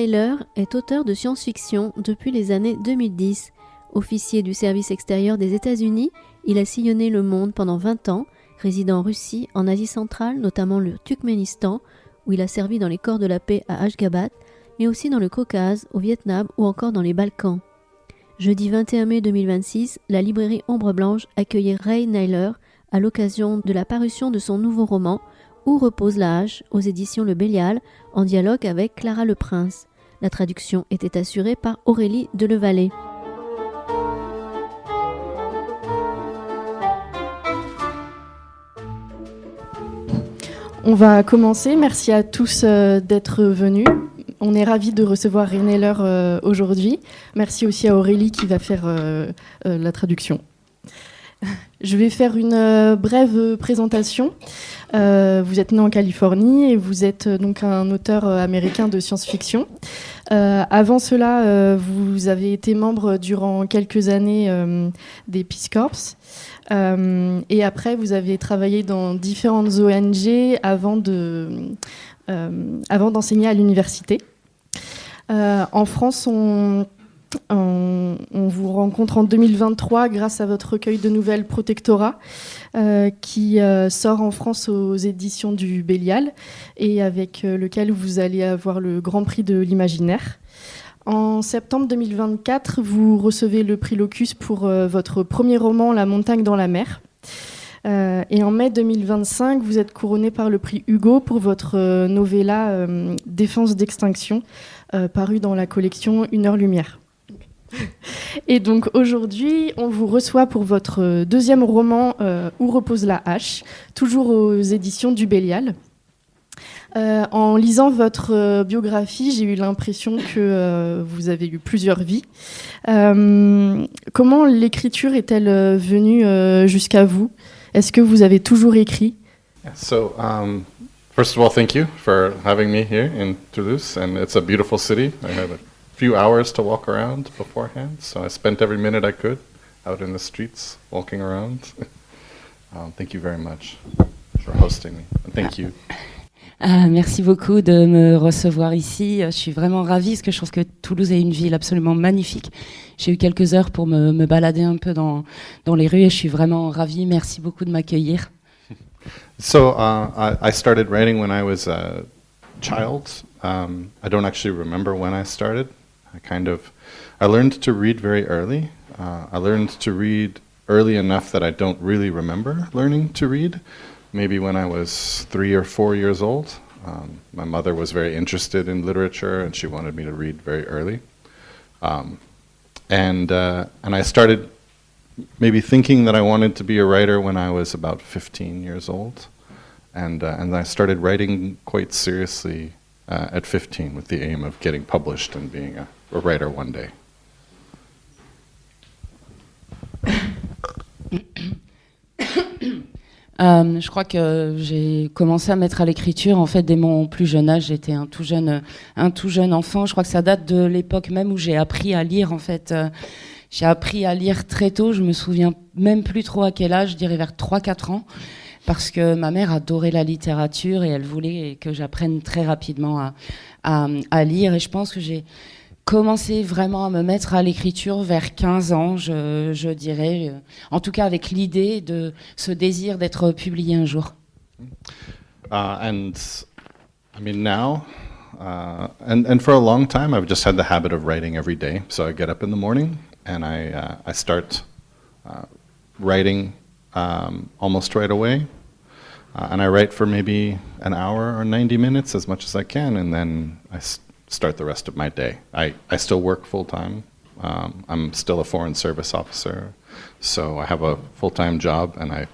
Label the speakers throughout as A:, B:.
A: Nayler est auteur de science-fiction depuis les années 2010. Officier du Service extérieur des États-Unis, il a sillonné le monde pendant 20 ans, résidant en Russie, en Asie centrale, notamment le Turkménistan, où il a servi dans les corps de la paix à Ashgabat, mais aussi dans le Caucase, au Vietnam ou encore dans les Balkans. Jeudi 21 mai 2026, la librairie Ombre Blanche accueillait Ray Nayler à l'occasion de la parution de son nouveau roman Où repose la hache aux éditions Le Bélial, en dialogue avec Clara Le Prince. La traduction était assurée par Aurélie Delevallée.
B: On va commencer. Merci à tous d'être venus. On est ravis de recevoir Ray Nayler aujourd'hui. Merci aussi à Aurélie qui va faire la traduction. Je vais faire une brève présentation. Vous êtes né en Californie et vous êtes donc un auteur américain de science-fiction. Avant cela, vous avez été membre durant quelques années des Peace Corps. Et après, vous avez travaillé dans différentes ONG avant d'enseigner à l'université. En France, on vous rencontre en 2023 grâce à votre recueil de nouvelles Protectorat qui sort en France aux éditions du Bélial et avec lequel vous allez avoir le Grand Prix de l'Imaginaire. En septembre 2024, vous recevez le prix Locus pour votre premier roman La montagne dans la mer. Et en mai 2025, vous êtes couronné par le prix Hugo pour votre novella Défense d'extinction, paru dans la collection Une heure lumière. Et donc aujourd'hui, on vous reçoit pour votre deuxième roman Où repose la hache, toujours aux éditions du Bélial. En lisant votre biographie, j'ai eu l'impression que vous avez eu plusieurs vies. Comment l'écriture est-elle venue jusqu'à vous ? Est-ce que vous avez toujours écrit ?
C: So, first of all, thank you for having me here in Toulouse, and it's a beautiful city. I had a few hours to walk around beforehand, so I spent every minute I could out in the streets, walking around. Thank you very much for hosting me, and thank you.
D: Merci beaucoup de me recevoir ici. Je suis vraiment ravie parce que je trouve que Toulouse est une ville absolument magnifique. J'ai eu quelques heures pour me balader un peu dans les rues et je suis vraiment ravie. Merci beaucoup de m'accueillir.
C: So I started writing when I was a child. I don't actually remember when I started. I learned to read very early. I learned to read early enough that I don't really remember learning to read. Maybe when I was 3 or 4 years old. My mother was very interested in literature and she wanted me to read very early. And I started maybe thinking that I wanted to be a writer when I was about 15 years old. And I started writing quite seriously at 15 with the aim of getting published and being a writer one day.
D: Je crois que j'ai commencé à mettre à l'écriture en fait dès mon plus jeune âge. J'étais un tout jeune enfant. Je crois que ça date de l'époque même où j'ai appris à lire en fait. J'ai appris à lire très tôt. Je me souviens même plus trop à quel âge. Je dirais vers 3-4 ans. Parce que ma mère adorait la littérature et elle voulait que j'apprenne très rapidement à lire. Et je pense que j'ai commencé vraiment à me mettre à l'écriture vers 15 ans, je dirais. En tout cas avec l'idée de ce désir d'être publié un jour.
C: And I mean now, and for a long time I've just had the habit of writing every day. So I get up in the morning and I start writing almost right away. And I write for maybe an hour or 90 minutes, as much as I can, and then I start the rest of my day. I still work full-time. I'm still a foreign service officer, so I have a full-time job, and I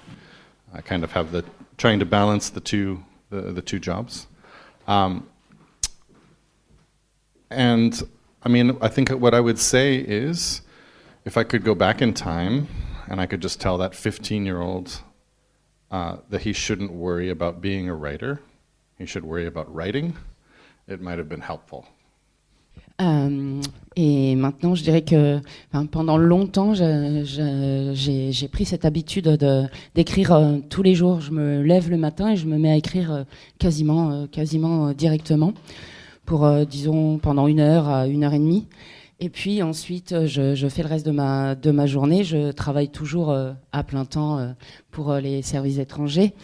C: kind of have trying to balance the two jobs. And I mean, I think what I would say is, if I could go back in time, and I could just tell that 15-year-old that he shouldn't worry about being a writer, he should worry about writing, it might have been helpful.
D: Et maintenant, je dirais que pendant longtemps, j'ai pris cette habitude d'écrire tous les jours. Je me lève le matin et je me mets à écrire quasiment directement. pour disons, pendant 1 heure à 1 heure et demie. Et puis ensuite, je fais le reste de ma journée. Je travaille toujours à plein temps pour les services étrangers.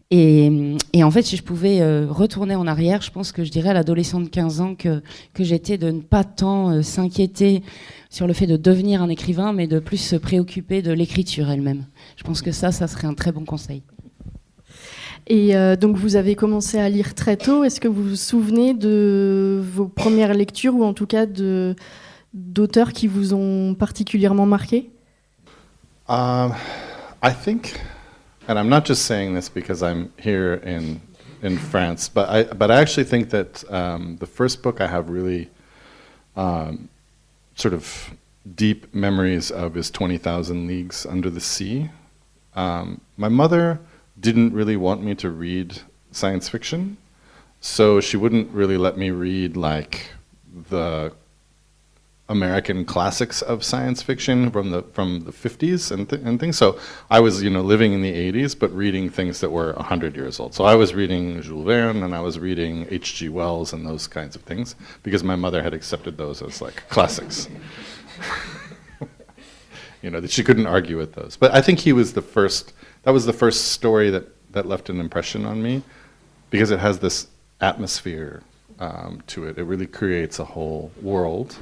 D: Et en fait, si je pouvais retourner en arrière, je pense que je dirais à l'adolescent de 15 ans que j'étais de ne pas tant s'inquiéter sur le fait de devenir un écrivain, mais de plus se préoccuper de l'écriture elle-même. Je pense que ça serait un très bon conseil.
B: Et donc vous avez commencé à lire très tôt. Est-ce que vous vous souvenez de vos premières lectures ou en tout cas d'auteurs qui vous ont particulièrement marqué?
C: I think, and I'm not just saying this because I'm here in France, but I actually think that the first book I have really sort of deep memories of is 20,000 Leagues Under the Sea. My mother didn't really want me to read science fiction, so she wouldn't really let me read like the American classics of science fiction from the 50s and things. So I was, living in the 80s, but reading things that were 100 years old. So I was reading Jules Verne and I was reading H.G. Wells and those kinds of things because my mother had accepted those as like classics. That she couldn't argue with those. But I think that was the first story that left an impression on me because it has this atmosphere to it. It really creates a whole world.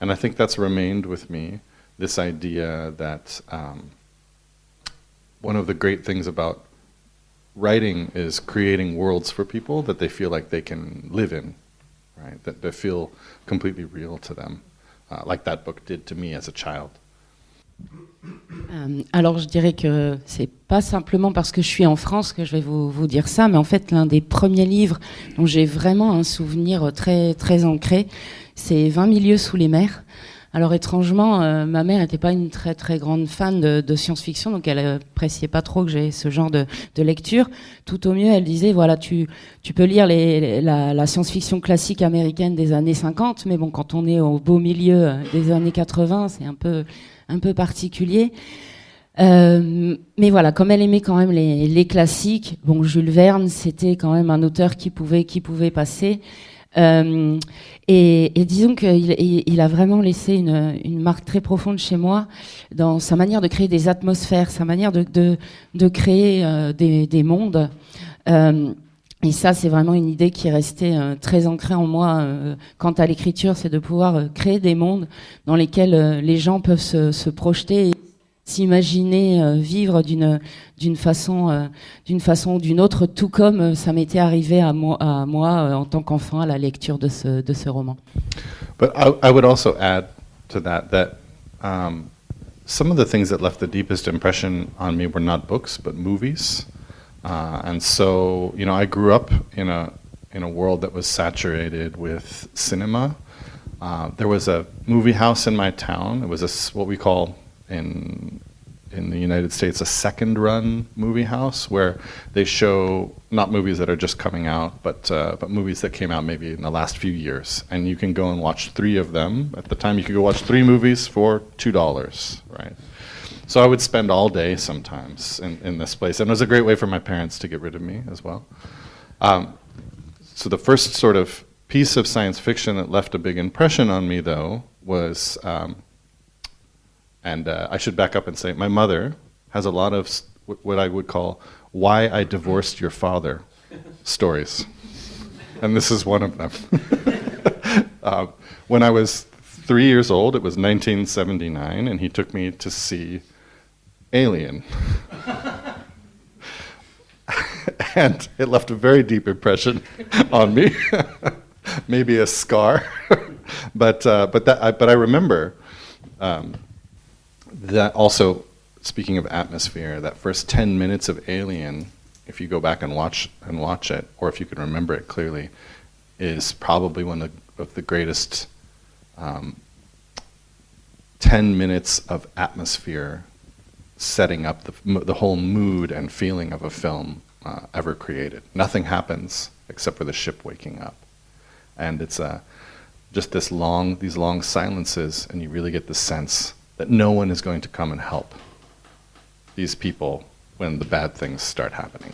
C: And I think that's remained with me, this idea that one of the great things about writing is creating worlds for people that they feel like they can live in, right? That they feel completely real to them, like that book did to me as a child.
D: Alors je dirais que c'est pas simplement parce que je suis en France que je vais vous dire ça, mais en fait l'un des premiers livres dont j'ai vraiment un souvenir très, très ancré, c'est 20 milieux sous les mers. Alors étrangement, ma mère n'était pas une très très grande fan de science-fiction, donc elle appréciait pas trop que j'ai ce genre de lecture. Tout au mieux, elle disait, voilà, tu peux lire la science-fiction classique américaine des années 50, mais bon, quand on est au beau milieu des années 80, c'est un peu particulier. Mais voilà, comme elle aimait quand même les classiques, bon, Jules Verne, c'était quand même un auteur qui pouvait passer. Et disons qu'il a vraiment laissé une marque très profonde chez moi dans sa manière de créer des atmosphères, sa manière de créer des mondes. Et ça, c'est vraiment une idée qui est restée très ancrée en moi quant à l'écriture, c'est de pouvoir créer des mondes dans lesquels les gens peuvent se projeter et s'imaginer vivre d'une façon ou d'une autre, tout comme ça m'était arrivé à moi en tant qu'enfant à la lecture de ce roman.
C: But I would also add to that some of the things that left the deepest impression on me were not books but movies. And so, I grew up in a world that was saturated with cinema. There was a movie house in my town. It was what we call in the United States a second run movie house, where they show not movies that are just coming out, but movies that came out maybe in the last few years, and you can go and watch 3 of them. At the time, you could go watch 3 movies for $2, right? So I would spend all day sometimes in this place, and it was a great way for my parents to get rid of me as well. So the first sort of piece of science fiction that left a big impression on me, though, was, and I should back up and say, my mother has a lot of what I would call "Why I Divorced Your Father" stories, and this is one of them. When I was 3 years old, it was 1979, and he took me to see Alien. And it left a very deep impression on me, maybe a scar. but I remember that also, speaking of atmosphere, that first 10 minutes of Alien, if you go back and watch it, or if you can remember it clearly, is probably one of the greatest 10 minutes of atmosphere setting up the whole mood and feeling of a film ever created. Nothing happens except for the ship waking up. And it's just these long silences, and you really get the sense that no one is going to come and help these people when the bad things start happening.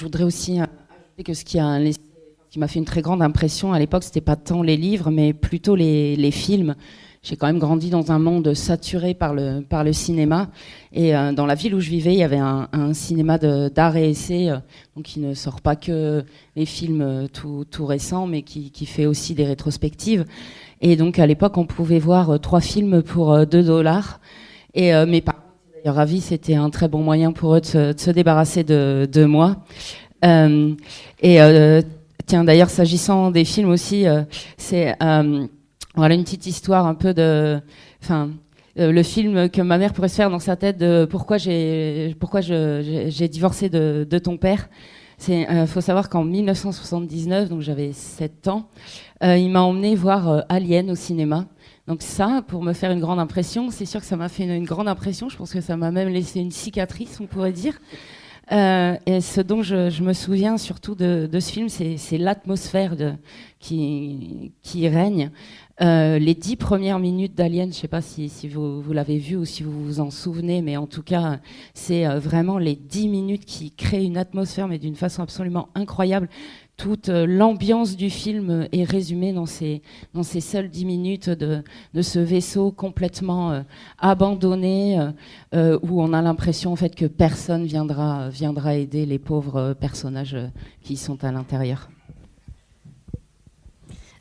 D: voudrais aussi ajouter que ce qui m'a fait une très grande impression à l'époque, c'était pas tant les livres, mais plutôt les films. J'ai quand même grandi dans un monde saturé par le cinéma. Et dans la ville où je vivais, il y avait un cinéma d'art et essai, donc qui ne sort pas que les films tout récents, mais qui fait aussi des rétrospectives. Et donc, à l'époque, on pouvait voir 3 films pour $2. Et mes parents étaient d'ailleurs ravis, c'était un très bon moyen pour eux de se débarrasser de moi. Tiens, d'ailleurs, s'agissant des films aussi, c'est... voilà une petite histoire un peu le film que ma mère pourrait se faire dans sa tête de pourquoi j'ai divorcé de ton père. Faut savoir qu'en 1979, donc j'avais 7 ans, il m'a emmené voir Alien au cinéma. Donc ça, pour me faire une grande impression, c'est sûr que ça m'a fait une grande impression. Je pense que ça m'a même laissé une cicatrice, on pourrait dire. Et ce dont je me souviens surtout de ce film, c'est l'atmosphère qui règne. Les 10 premières minutes d'Alien, je ne sais pas si vous l'avez vu ou si vous vous en souvenez, mais en tout cas, c'est vraiment les 10 minutes qui créent une atmosphère, mais d'une façon absolument incroyable. Toute l'ambiance du film est résumée dans ces seules 10 minutes de ce vaisseau complètement abandonné, où on a l'impression en fait que personne viendra aider les pauvres personnages qui sont à l'intérieur.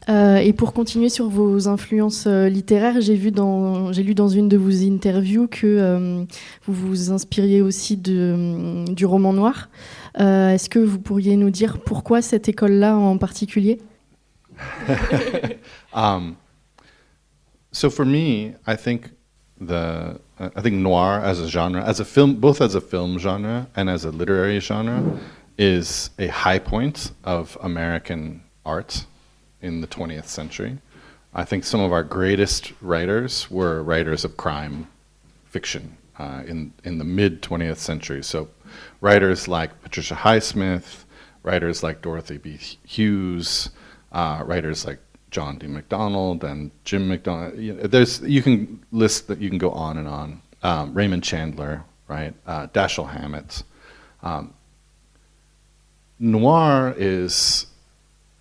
B: Et pour continuer sur vos influences littéraires, j'ai lu dans une de vos interviews que vous vous inspiriez aussi du roman noir. Est-ce que vous pourriez nous dire pourquoi cette école-là en particulier?
C: So for me, I think noir as a genre, as a film, both as a film genre and as a literary genre, is a high point of American art in the 20th century. I think some of our greatest writers were writers of crime fiction in the mid 20th century. So writers like Patricia Highsmith, writers like Dorothy B. Hughes, writers like John D. MacDonald and Jim MacDonald. You can list that, you can go on and on. Raymond Chandler, right? Dashiell Hammett. Noir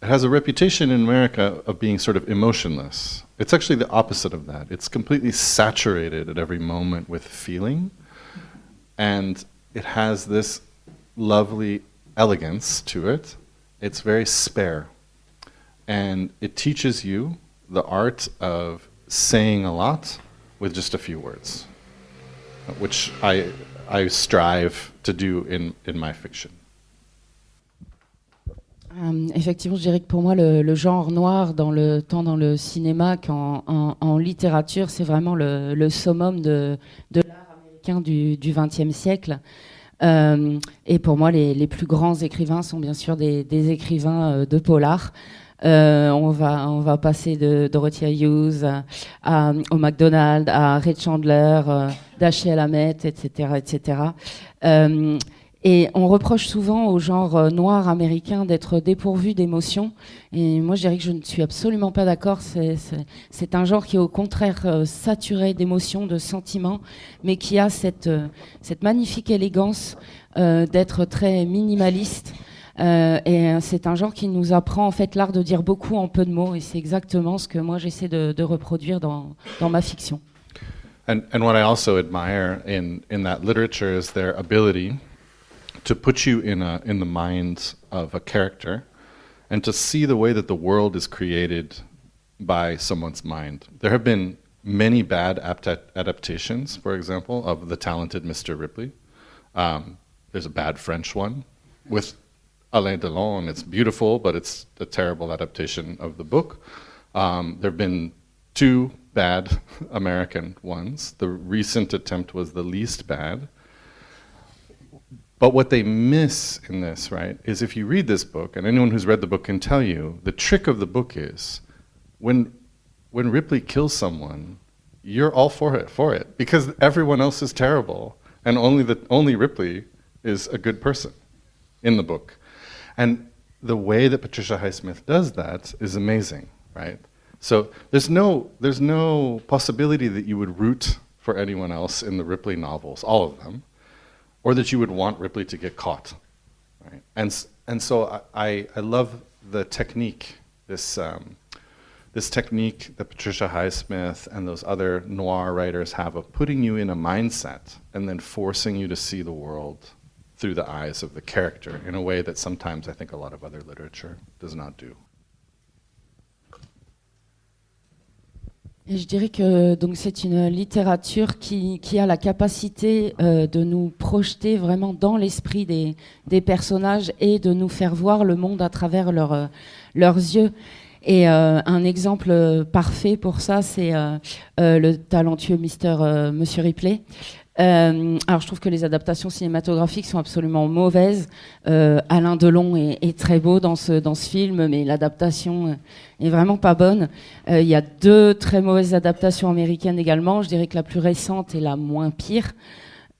C: it has a reputation in America of being sort of emotionless. It's actually the opposite of that. It's completely saturated at every moment with feeling, and it has this lovely elegance to it. It's very spare, and it teaches you the art of saying a lot with just a few words, which I strive to do in my fiction.
D: Effectivement, je dirais que pour moi, le genre noir, tant dans le cinéma qu'en littérature, c'est vraiment le summum de l'art américain du XXe siècle. Et pour moi, les plus grands écrivains sont bien sûr des écrivains de polar. On va passer de Dorothy Hughes au MacDonald, à Ray Chandler, Dashiell Hammett, etc., etc. Et on reproche souvent au genre noir américain d'être dépourvu d'émotions. Et moi, je dirais que je ne suis absolument pas d'accord. C'est un genre qui est au contraire saturé d'émotions, de sentiments, mais qui a cette magnifique élégance d'être très minimaliste. Et c'est un genre qui nous apprend en fait l'art de dire beaucoup en peu de mots. Et c'est exactement ce que moi, j'essaie de reproduire dans ma fiction.
C: And what I also admire in that literature is their ability to put you in the mind of a character and to see the way that the world is created by someone's mind. There have been many bad adaptations, for example, of The Talented Mr. Ripley. There's a bad French one with Alain Delon, and it's beautiful, but it's a terrible adaptation of the book. There have been 2 bad American ones. The recent attempt was the least bad. But what they miss in this, right, is if you read this book, and anyone who's read the book can tell you, the trick of the book is when Ripley kills someone, you're all for it, because everyone else is terrible, and only Ripley is a good person in the book. And the way that Patricia Highsmith does that is amazing, right? So there's no possibility that you would root for anyone else in the Ripley novels, all of them, or that you would want Ripley to get caught, right? And so I love the technique, this technique that Patricia Highsmith and those other noir writers have of putting you in a mindset and then forcing you to see the world through the eyes of the character in a way that sometimes I think a lot of other literature does not do.
D: Et je dirais que donc c'est une littérature qui a la capacité de nous projeter vraiment dans l'esprit des personnages et de nous faire voir le monde à travers leurs yeux. Et un exemple parfait pour ça, c'est le talentueux Monsieur Ripley. Alors je trouve que les adaptations cinématographiques sont absolument mauvaises. Alain Delon est très beau dans ce film, mais l'adaptation est vraiment pas bonne. Il y a 2 très mauvaises adaptations américaines également. Je dirais que la plus récente est la moins pire.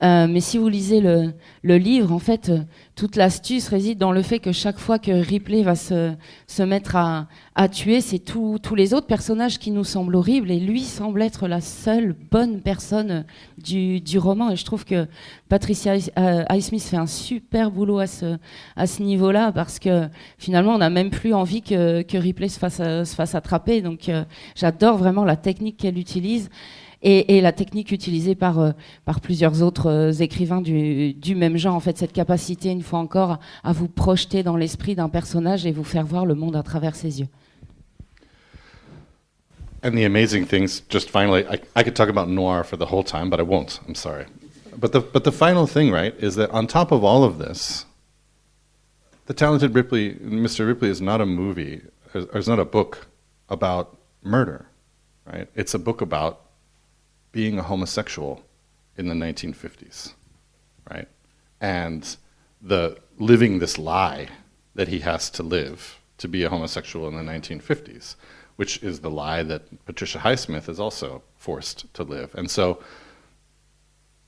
D: Mais si vous lisez le livre, en fait, toute l'astuce réside dans le fait que chaque fois que Ripley va se mettre à tuer, c'est tous les autres personnages qui nous semblent horribles, et lui semble être la seule bonne personne du roman. Et je trouve que Patricia Highsmith fait un super boulot à ce niveau-là, parce que finalement, on n'a même plus envie que Ripley se fasse attraper. Donc, j'adore vraiment la technique qu'elle utilise. Et la technique utilisée par plusieurs autres écrivains du même genre, en fait, cette capacité, une fois encore, à vous projeter dans l'esprit d'un personnage et vous faire voir le monde à travers ses yeux.
C: And the amazing things, just finally, I could talk about noir for the whole time, but I won't, I'm sorry. But the final thing, right, is that on top of all of this, The Talented Ripley, Mr. Ripley is not a movie, or is not a book about murder, right? It's a book about being a homosexual in the 1950s, right? And living this lie that he has to live to be a homosexual in the 1950s, which is the lie that Patricia Highsmith is also forced to live. And so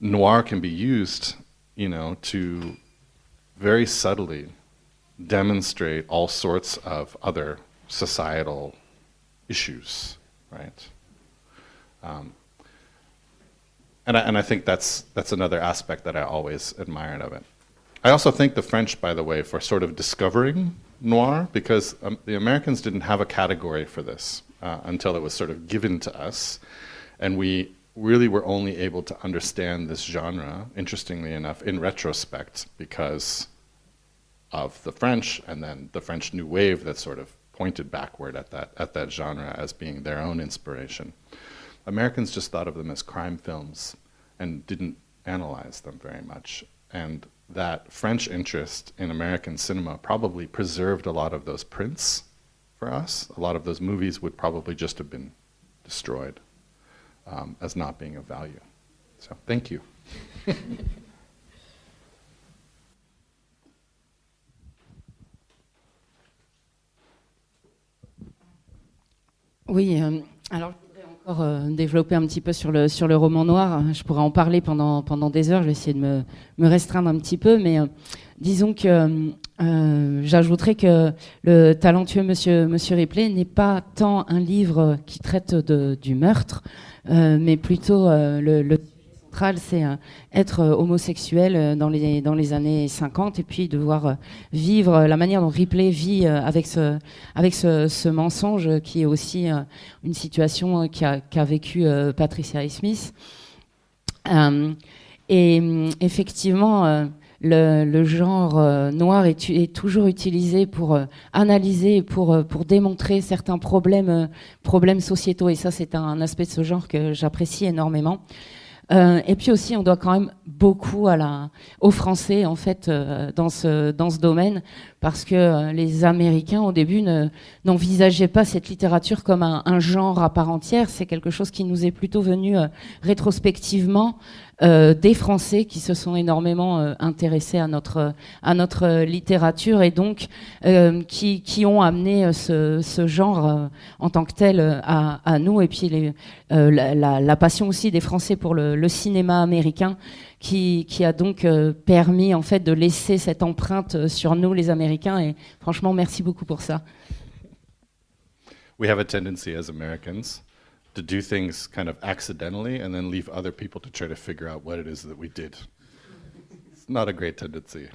C: noir can be used, to very subtly demonstrate all sorts of other societal issues, right? And I think that's another aspect that I always admired of it. I also thank the French, by the way, for sort of discovering noir, because the Americans didn't have a category for this until it was sort of given to us. And we really were only able to understand this genre, interestingly enough, in retrospect, because of the French, and then the French New Wave that sort of pointed backward at that genre as being their own inspiration. Americans just thought of them as crime films and didn't analyze them very much. And that French interest in American cinema probably preserved a lot of those prints for us. A lot of those movies would probably just have been destroyed as not being of value. So, thank you.
D: Oui, alors je voudrais encore développer un petit peu sur le roman noir. Je pourrais en parler pendant des heures, je vais essayer de me restreindre un petit peu, mais disons que j'ajouterais que le talentueux Monsieur Ripley n'est pas tant un livre qui traite du meurtre, mais plutôt le central, c'est être homosexuel dans les années 50, et puis devoir vivre la manière dont Ripley vit avec ce mensonge, qui est aussi une situation qu'a vécu Patricia Highsmith. Et effectivement, le genre noir est toujours utilisé pour analyser, pour démontrer certains problèmes sociétaux, et ça, c'est un aspect de ce genre que j'apprécie énormément. Et puis aussi, on doit quand même beaucoup aux Français, en fait, dans ce domaine, parce que les Américains, au début, n'envisageaient pas cette littérature comme un genre à part entière. C'est quelque chose qui nous est plutôt venu rétrospectivement des Français qui se sont énormément intéressés à notre littérature, et donc qui ont amené ce genre en tant que tel à nous, et puis la passion aussi des Français pour le cinéma américain, qui a donc permis, en fait, de laisser cette empreinte sur nous, les Américains, et franchement, merci beaucoup pour ça.
C: We have a tendency as Americans to do things kind of accidentally and then leave other people to try to figure out what it is that we did. It's not a great tendency.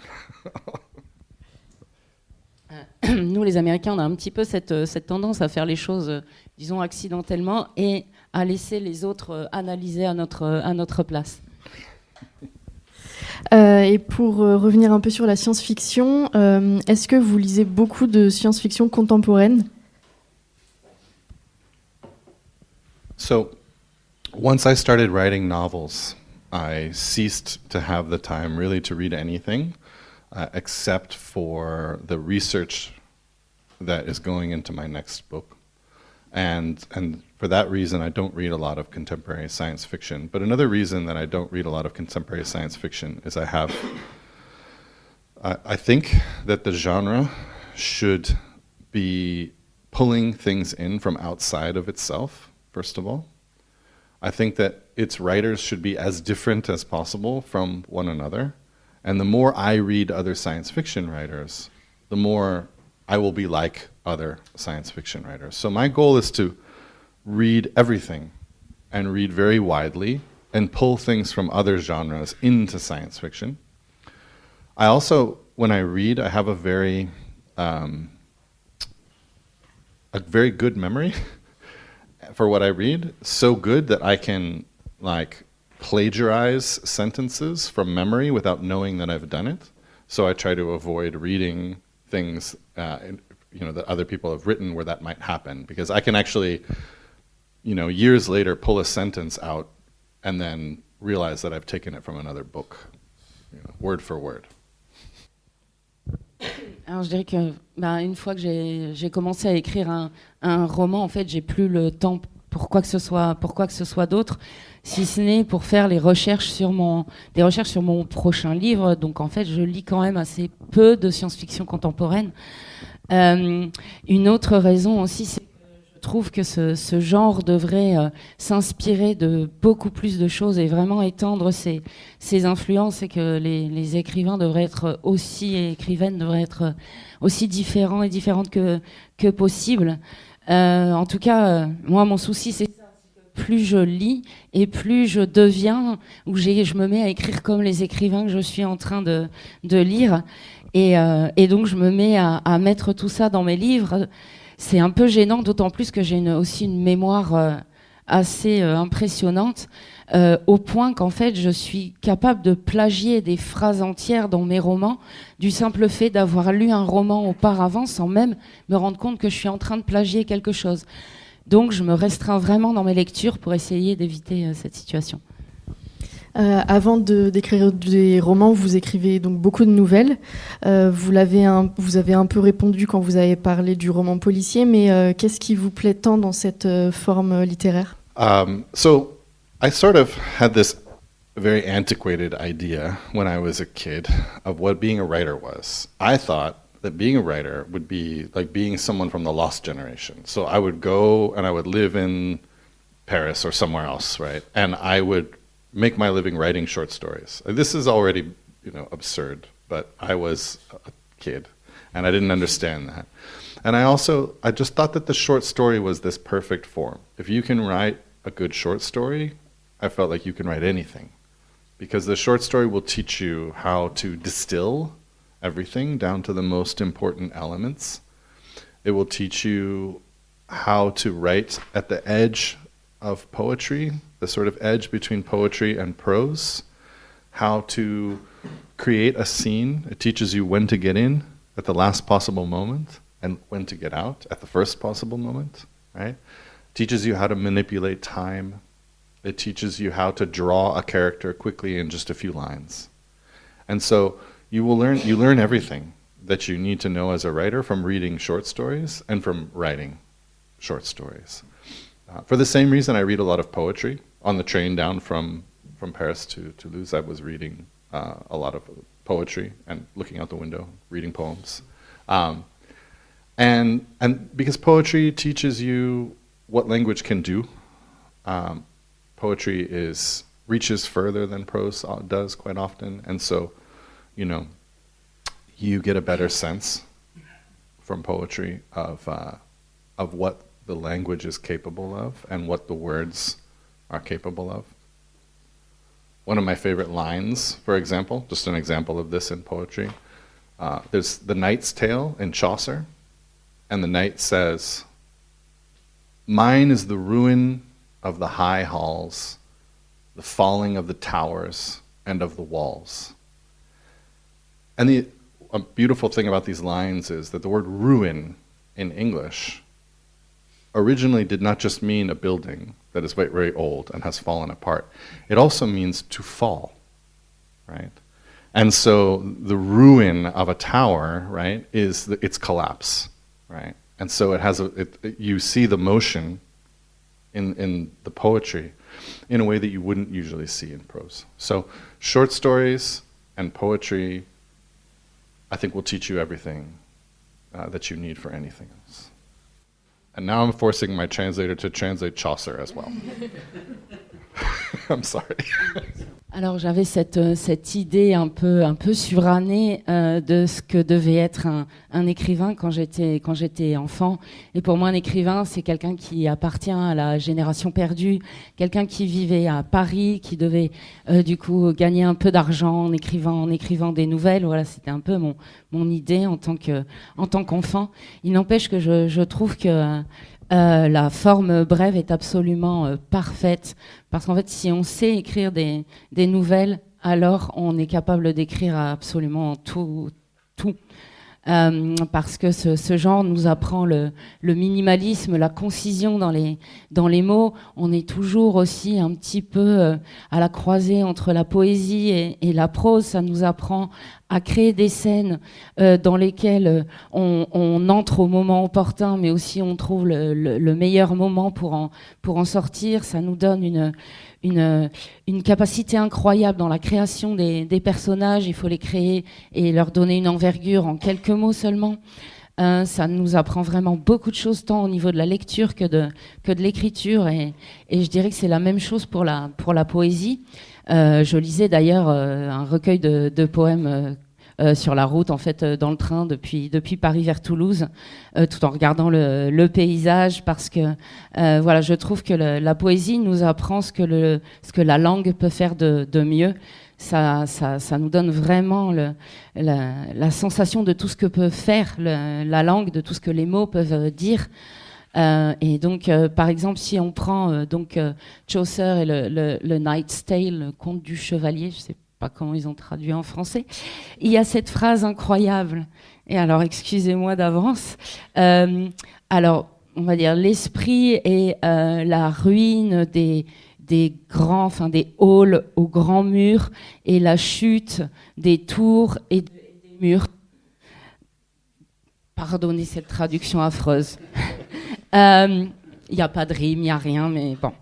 D: nous les Américains, on a un petit peu cette tendance à faire les choses, disons, accidentellement et à laisser les autres analyser à notre place.
B: Et pour revenir un peu sur la science-fiction, est-ce que vous lisez beaucoup de science-fiction contemporaine ?
C: So, once I started writing novels, I ceased to have the time really to read anything except for the research that is going into my next book. And for that reason, I don't read a lot of contemporary science fiction. But another reason that I don't read a lot of contemporary science fiction is I think that the genre should be pulling things in from outside of itself, first of all. I think that its writers should be as different as possible from one another. And the more I read other science fiction writers, the more I will be like other science fiction writers. So my goal is to read everything and read very widely and pull things from other genres into science fiction. I also, when I read, I have a very good memory for what I read, so good that I can like plagiarize sentences from memory without knowing that I've done it. So I try to avoid reading things that other people have written where that might happen, because I can actually, years later pull a sentence out and then realize that I've taken it from another book, word for word.
D: Alors je dirais que une fois que j'ai commencé à écrire un roman, en fait, j'ai plus le temps pour quoi que ce soit d'autre, si ce n'est pour faire des recherches sur mon prochain livre. Donc en fait, je lis quand même assez peu de science-fiction contemporaine. Une autre raison aussi, c'est que je trouve que ce genre devrait s'inspirer de beaucoup plus de choses et vraiment étendre ses influences, et que les écrivains devraient être aussi, et écrivaines devraient être aussi différents et différentes que possible. En tout cas, moi, mon souci, c'est ça. Plus je lis et plus je deviens, je me mets à écrire comme les écrivains que je suis en train de lire. Et donc, je me mets à mettre tout ça dans mes livres. C'est un peu gênant, d'autant plus que j'ai aussi une mémoire assez impressionnante, au point qu'en fait, je suis capable de plagier des phrases entières dans mes romans, du simple fait d'avoir lu un roman auparavant, sans même me rendre compte que je suis en train de plagier quelque chose. Donc, je me restreins vraiment dans mes lectures pour essayer d'éviter cette situation.
B: Avant d'écrire des romans, vous écrivez donc beaucoup de nouvelles. Vous avez un peu répondu quand vous avez parlé du roman policier, mais qu'est-ce qui vous plaît tant dans cette forme littéraire?
C: So I sort of had this very antiquated idea when I was a kid of what being a writer was. I thought that being a writer would be like being someone from the lost generation. So I would go and I would live in Paris or somewhere else, right? And I would make my living writing short stories. This is already, absurd, but I was a kid and I didn't understand that. And I just thought that the short story was this perfect form. If you can write a good short story, I felt like you can write anything, because the short story will teach you how to distill everything down to the most important elements. It will teach you how to write at the edge of poetry, the sort of edge between poetry and prose, how to create a scene. It teaches you when to get in at the last possible moment and when to get out at the first possible moment, right? It teaches you how to manipulate time. It teaches you how to draw a character quickly in just a few lines. And so you learn everything that you need to know as a writer from reading short stories and from writing short stories. For the same reason, I read a lot of poetry. On the train down from Paris to Toulouse, I was reading a lot of poetry and looking out the window, reading poems. And because poetry teaches you what language can do. Poetry reaches further than prose does quite often, and so, you get a better sense from poetry of what the language is capable of and what the words are capable of. One of my favorite lines, for example, just an example of this in poetry, There's the Knight's Tale in Chaucer, and the knight says, "Mine is the ruin of the high halls, the falling of the towers and of the walls." And a beautiful thing about these lines is that the word ruin in English originally did not just mean a building that is very, very old and has fallen apart. It also means to fall, right? And so the ruin of a tower, right, is its collapse, right? And so it has you see the motion in the poetry in a way that you wouldn't usually see in prose. So short stories and poetry, I think, will teach you everything that you need for anything else. And now I'm forcing my translator to translate Chaucer as well. I'm sorry.
D: Alors j'avais cette idée un peu surannée de ce que devait être un écrivain quand j'étais enfant. Et pour moi, un écrivain, c'est quelqu'un qui appartient à la génération perdue, quelqu'un qui vivait à Paris, qui devait du coup gagner un peu d'argent en écrivant des nouvelles. Voilà, c'était un peu mon idée en tant qu'enfant. Il n'empêche que je trouve que la forme brève est absolument parfaite, parce qu'en fait, si on sait écrire des nouvelles, alors on est capable d'écrire absolument tout. Parce que ce genre nous apprend le minimalisme, la concision dans les mots. On est toujours aussi un petit peu à la croisée entre la poésie et la prose. Ça nous apprend à créer des scènes dans lesquelles on entre au moment opportun, mais aussi on trouve le meilleur moment pour en sortir. Ça nous donne une capacité incroyable dans la création des personnages. Il faut les créer et leur donner une envergure en quelques mots seulement. Ça nous apprend vraiment beaucoup de choses, tant au niveau de la lecture que de l'écriture. Et je dirais que c'est la même chose pour la poésie. Je lisais d'ailleurs un recueil de poèmes sur la route, en fait, dans le train depuis Paris vers Toulouse, tout en regardant le paysage, parce que voilà, je trouve que la poésie nous apprend ce que la langue peut faire de mieux. Ça nous donne vraiment la sensation de tout ce que peut faire la langue, de tout ce que les mots peuvent dire. Et donc, par exemple, si on prend Chaucer et le Knight's Tale, le conte du chevalier, je sais pas comment ils ont traduit en français, il y a cette phrase incroyable. Et alors, excusez-moi d'avance. Alors, on va dire l'esprit et la ruine des halls aux grands murs, et la chute des tours et des murs. Pardonnez cette traduction affreuse. Il n'y a pas de rime, il n'y a rien, mais bon.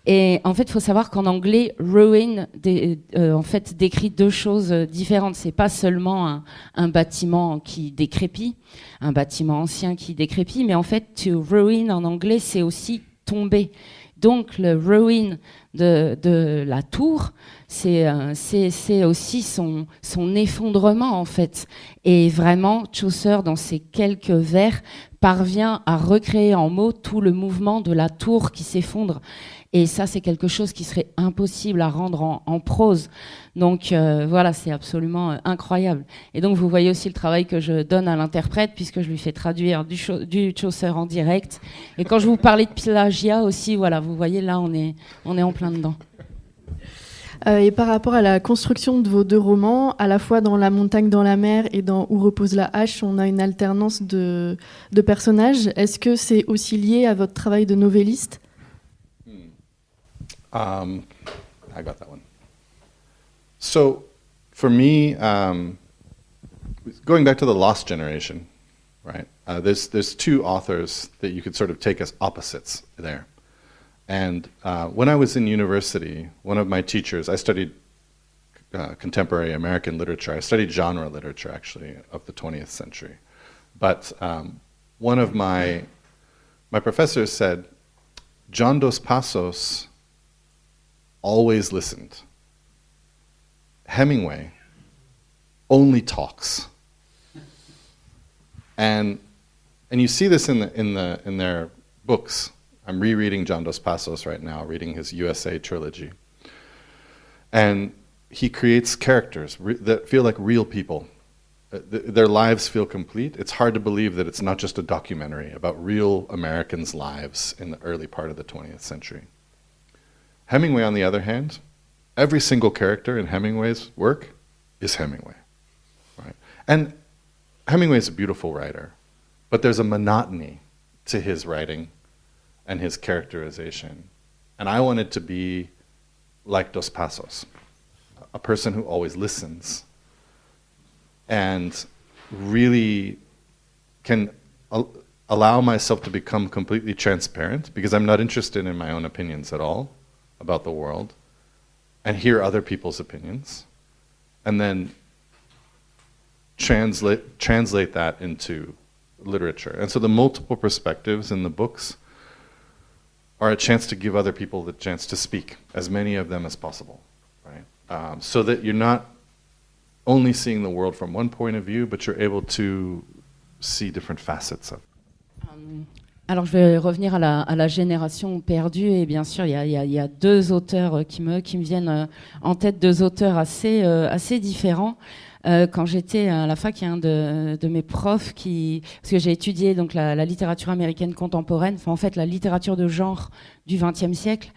D: Et en fait, il faut savoir qu'en anglais, ruin en fait, décrit deux choses différentes. C'est pas seulement un bâtiment qui décrépit, un bâtiment ancien qui décrépit, mais en fait, to ruin en anglais, c'est aussi tomber. Donc, le ruin de la tour, c'est aussi son effondrement, en fait. Et vraiment, Chaucer, dans ses quelques vers, parvient à recréer en mots tout le mouvement de la tour qui s'effondre. Et ça, c'est quelque chose qui serait impossible à rendre en prose. Donc voilà, c'est absolument incroyable. Et donc, vous voyez aussi le travail que je donne à l'interprète, puisque je lui fais traduire du Chaucer en direct. Et quand je vous parlais de plagiat aussi, voilà, vous voyez, là, on est en plein dedans.
B: Et par rapport à la construction de vos deux romans, à la fois dans La montagne dans la mer et dans Où repose la hache, on a une alternance de personnages. Est-ce que c'est aussi lié à votre travail de novelliste ?
C: I got that one. So, for me, going back to the Lost Generation, right? There's two authors that you could sort of take as opposites there. And when I was in university, one of my teachers, I studied contemporary American literature. I studied genre literature, actually, of the 20th century. But one of my professors said, John Dos Passos always listened. Hemingway only talks. And you see this in their books. I'm rereading John Dos Passos right now, reading his USA trilogy. And he creates characters that feel like real people. their lives feel complete. It's hard to believe that it's not just a documentary about real Americans' lives in the early part of the 20th century. Hemingway, on the other hand, every single character in Hemingway's work is Hemingway, right? And Hemingway is a beautiful writer, but there's a monotony to his writing and his characterization. And I wanted to be like Dos Passos, a person who always listens and really can allow myself to become completely transparent, because I'm not interested in my own opinions at all about the world, and hear other people's opinions, and then translate that into literature. And so the multiple perspectives in the books are a chance to give other people the chance to speak, as many of them as possible, right? So that you're not only seeing the world from one point of view, but you're able to see different facets of it.
D: Alors je vais revenir à la génération perdue, et bien sûr il y a deux auteurs qui me viennent en tête, deux auteurs assez différents. Quand j'étais à la fac, il y a un de mes profs parce que j'ai étudié donc la littérature américaine contemporaine, enfin en fait la littérature de genre du XXe siècle.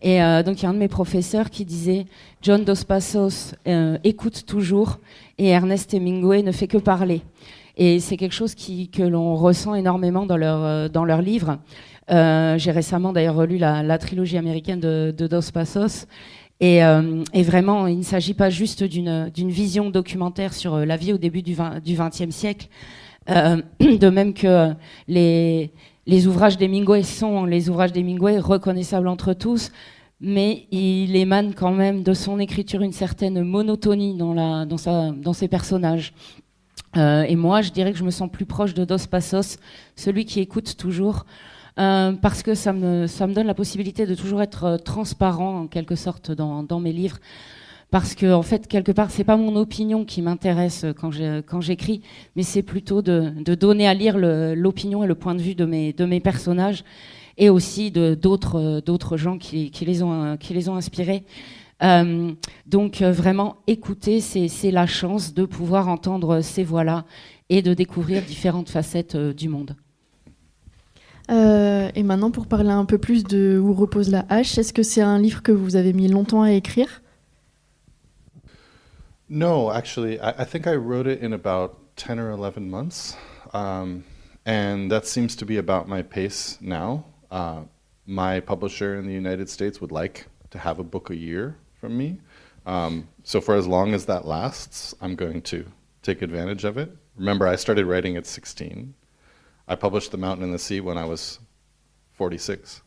D: Et donc il y a un de mes professeurs qui disait John Dos Passos écoute toujours et Ernest Hemingway ne fait que parler. Et c'est quelque chose que l'on ressent énormément dans leurs livres. J'ai récemment d'ailleurs relu la trilogie américaine de Dos Passos. Et vraiment, il ne s'agit pas juste d'une vision documentaire sur la vie au début du XXe siècle. De même que les ouvrages d'Hemingway sont les ouvrages d'Hemingway reconnaissables entre tous, mais il émane quand même de son écriture une certaine monotonie dans ses personnages. Et moi, je dirais que je me sens plus proche de Dos Passos, celui qui écoute toujours, parce que ça me donne la possibilité de toujours être transparent en quelque sorte dans mes livres, parce que en fait quelque part c'est pas mon opinion qui m'intéresse quand j'écris, mais c'est plutôt de donner à lire l'opinion et le point de vue de mes personnages, et aussi d'autres gens qui les ont inspirés. Donc vraiment écouter, c'est la chance de pouvoir entendre ces voix-là et de découvrir différentes facettes du monde.
B: Et maintenant, pour parler un peu plus de Où repose la hache, est-ce que c'est un livre que vous avez mis longtemps à écrire?
C: No, actually, I think I wrote it in about 10 or 11 months, and that seems to be about my pace now. My publisher in the United States would like to have a book a year from me, so for as long as that lasts, I'm going to take advantage of it. Remember, I started writing at 16. I published The Mountain and the Sea when I was 46.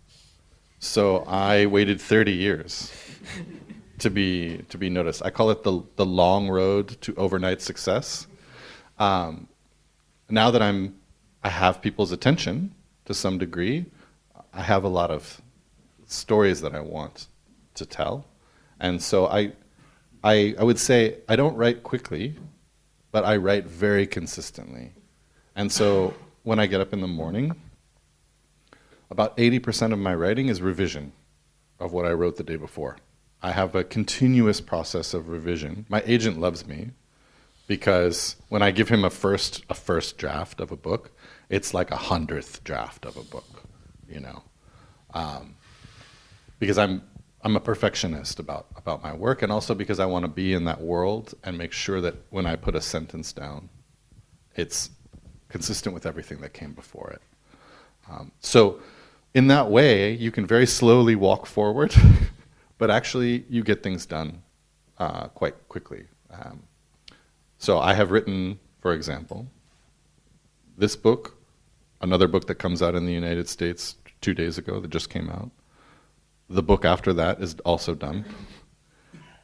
C: So I waited 30 years to be noticed. I call it the long road to overnight success. Now that I have people's attention to some degree, I have a lot of stories that I want to tell. And so I would say I don't write quickly, but I write very consistently. And so when I get up in the morning, about 80% of my writing is revision of what I wrote the day before. I have a continuous process of revision. My agent loves me because when I give him a first draft of a book, it's like 100th draft of a book, you know, because I'm a perfectionist about my work, and also because I want to be in that world and make sure that when I put a sentence down, it's consistent with everything that came before it. So in that way, you can very slowly walk forward, but actually you get things done quite quickly. So I have written, for example, this book, another book that comes out in the United States 2 days ago that just came out. The book after that is also done,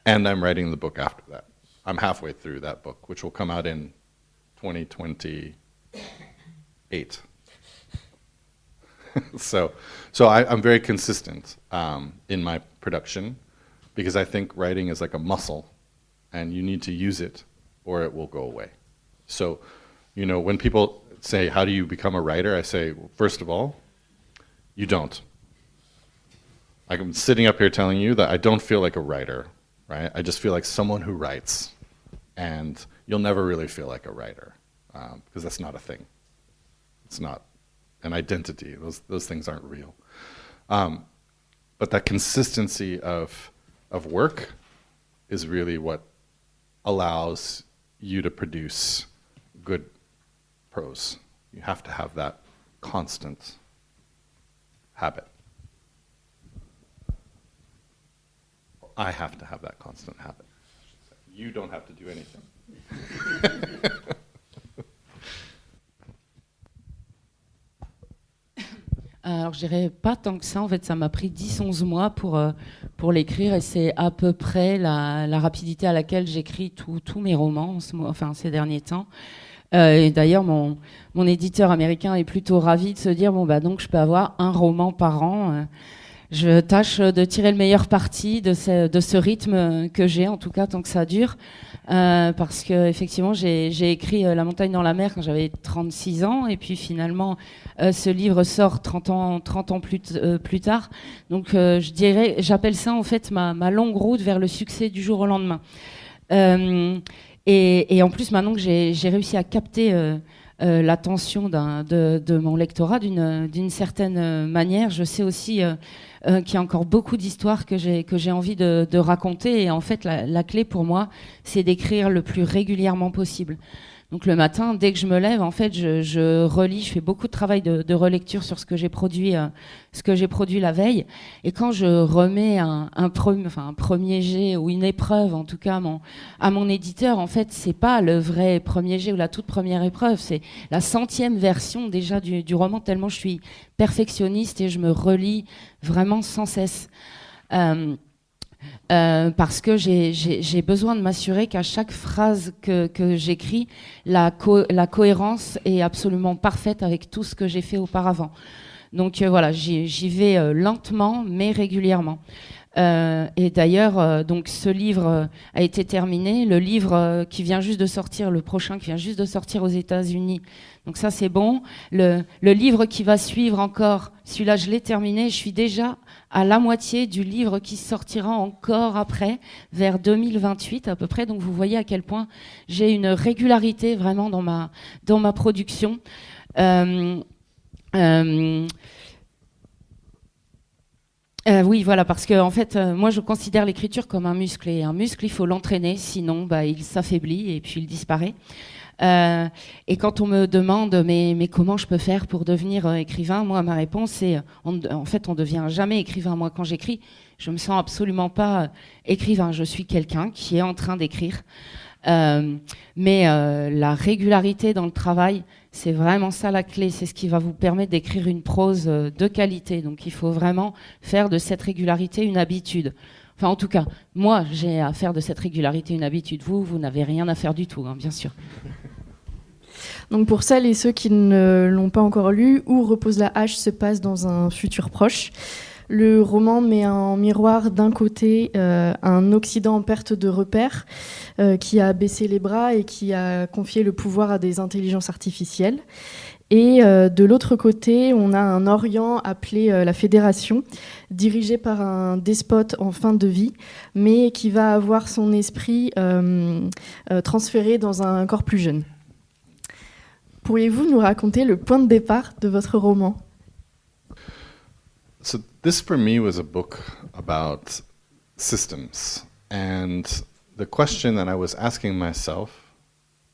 C: and I'm writing the book after that. I'm halfway through that book, which will come out in 2028. So I'm very consistent in my production, because I think writing is like a muscle, and you need to use it or it will go away. So, you know, when people say, how do you become a writer? I say, well, first of all, you don't. I'm sitting up here telling you that I don't feel like a writer, right? I just feel like someone who writes, and you'll never really feel like a writer, because that's not a thing. It's not an identity. Those things aren't real. But that consistency of work is really what allows you to produce good prose. You have to have that constant habit. I have to have that constant habit. You don't have to do anything.
D: Alors, je dirais pas tant que ça. En fait, ça m'a pris 10-11 mois pour l'écrire, et c'est à peu près la rapidité à laquelle j'écris tous mes romans ces derniers temps. Et d'ailleurs, mon éditeur américain est plutôt ravi de se dire donc je peux avoir un roman par an. Je tâche de tirer le meilleur parti de ce rythme que j'ai, en tout cas tant que ça dure, parce que effectivement j'ai écrit La montagne dans la mer quand j'avais 36 ans, et puis finalement ce livre sort 30 ans plus tard. Donc j'appelle ça en fait ma longue route vers le succès du jour au lendemain. Et en plus, maintenant que j'ai réussi à capter l'attention de mon lectorat d'une certaine manière, je sais aussi qu'il y a encore beaucoup d'histoires que j'ai envie de raconter. Et en fait, la clé pour moi, c'est d'écrire le plus régulièrement possible. Donc le matin, dès que je me lève, en fait, je relis, je fais beaucoup de travail de relecture sur ce que j'ai produit la veille. Et quand je remets un premier jet ou une épreuve, en tout cas à mon éditeur, en fait, c'est pas le vrai premier jet ou la toute première épreuve, c'est la 100e version déjà du roman, tellement je suis perfectionniste et je me relis vraiment sans cesse. Parce que j'ai besoin de m'assurer qu'à chaque phrase que j'écris, la cohérence est absolument parfaite avec tout ce que j'ai fait auparavant. Donc voilà, j'y vais lentement mais régulièrement. Et d'ailleurs, donc ce livre a été terminé. Le livre qui vient juste de sortir, le prochain qui vient juste de sortir aux États-Unis. Donc ça c'est bon. Le livre qui va suivre encore, celui-là je l'ai terminé. Je suis déjà à la moitié du livre qui sortira encore après, vers 2028 à peu près. Donc vous voyez à quel point j'ai une régularité vraiment dans ma production. Oui, voilà, parce que en fait, moi, je considère l'écriture comme un muscle, et un muscle, il faut l'entraîner, sinon, il s'affaiblit et puis il disparaît. Et quand on me demande, mais comment je peux faire pour devenir écrivain, moi, ma réponse, c'est, en fait, on devient jamais écrivain. Moi, quand j'écris, je me sens absolument pas écrivain. Je suis quelqu'un qui est en train d'écrire. Mais la régularité dans le travail, c'est vraiment ça la clé. C'est ce qui va vous permettre d'écrire une prose de qualité. Donc il faut vraiment faire de cette régularité une habitude. Enfin, en tout cas, moi, j'ai à faire de cette régularité une habitude. Vous n'avez rien à faire du tout, hein, bien sûr.
B: Donc pour celles et ceux qui ne l'ont pas encore lu, Où repose la hache se passe dans un futur proche. Le roman met en miroir d'un côté un Occident en perte de repères qui a baissé les bras et qui a confié le pouvoir à des intelligences artificielles. Et de l'autre côté, on a un Orient appelé la Fédération, dirigé par un despote en fin de vie, mais qui va avoir son esprit transféré dans un corps plus jeune. Pourriez-vous nous raconter le point de départ de votre roman ?
C: So this for me was a book about systems, and the question that I was asking myself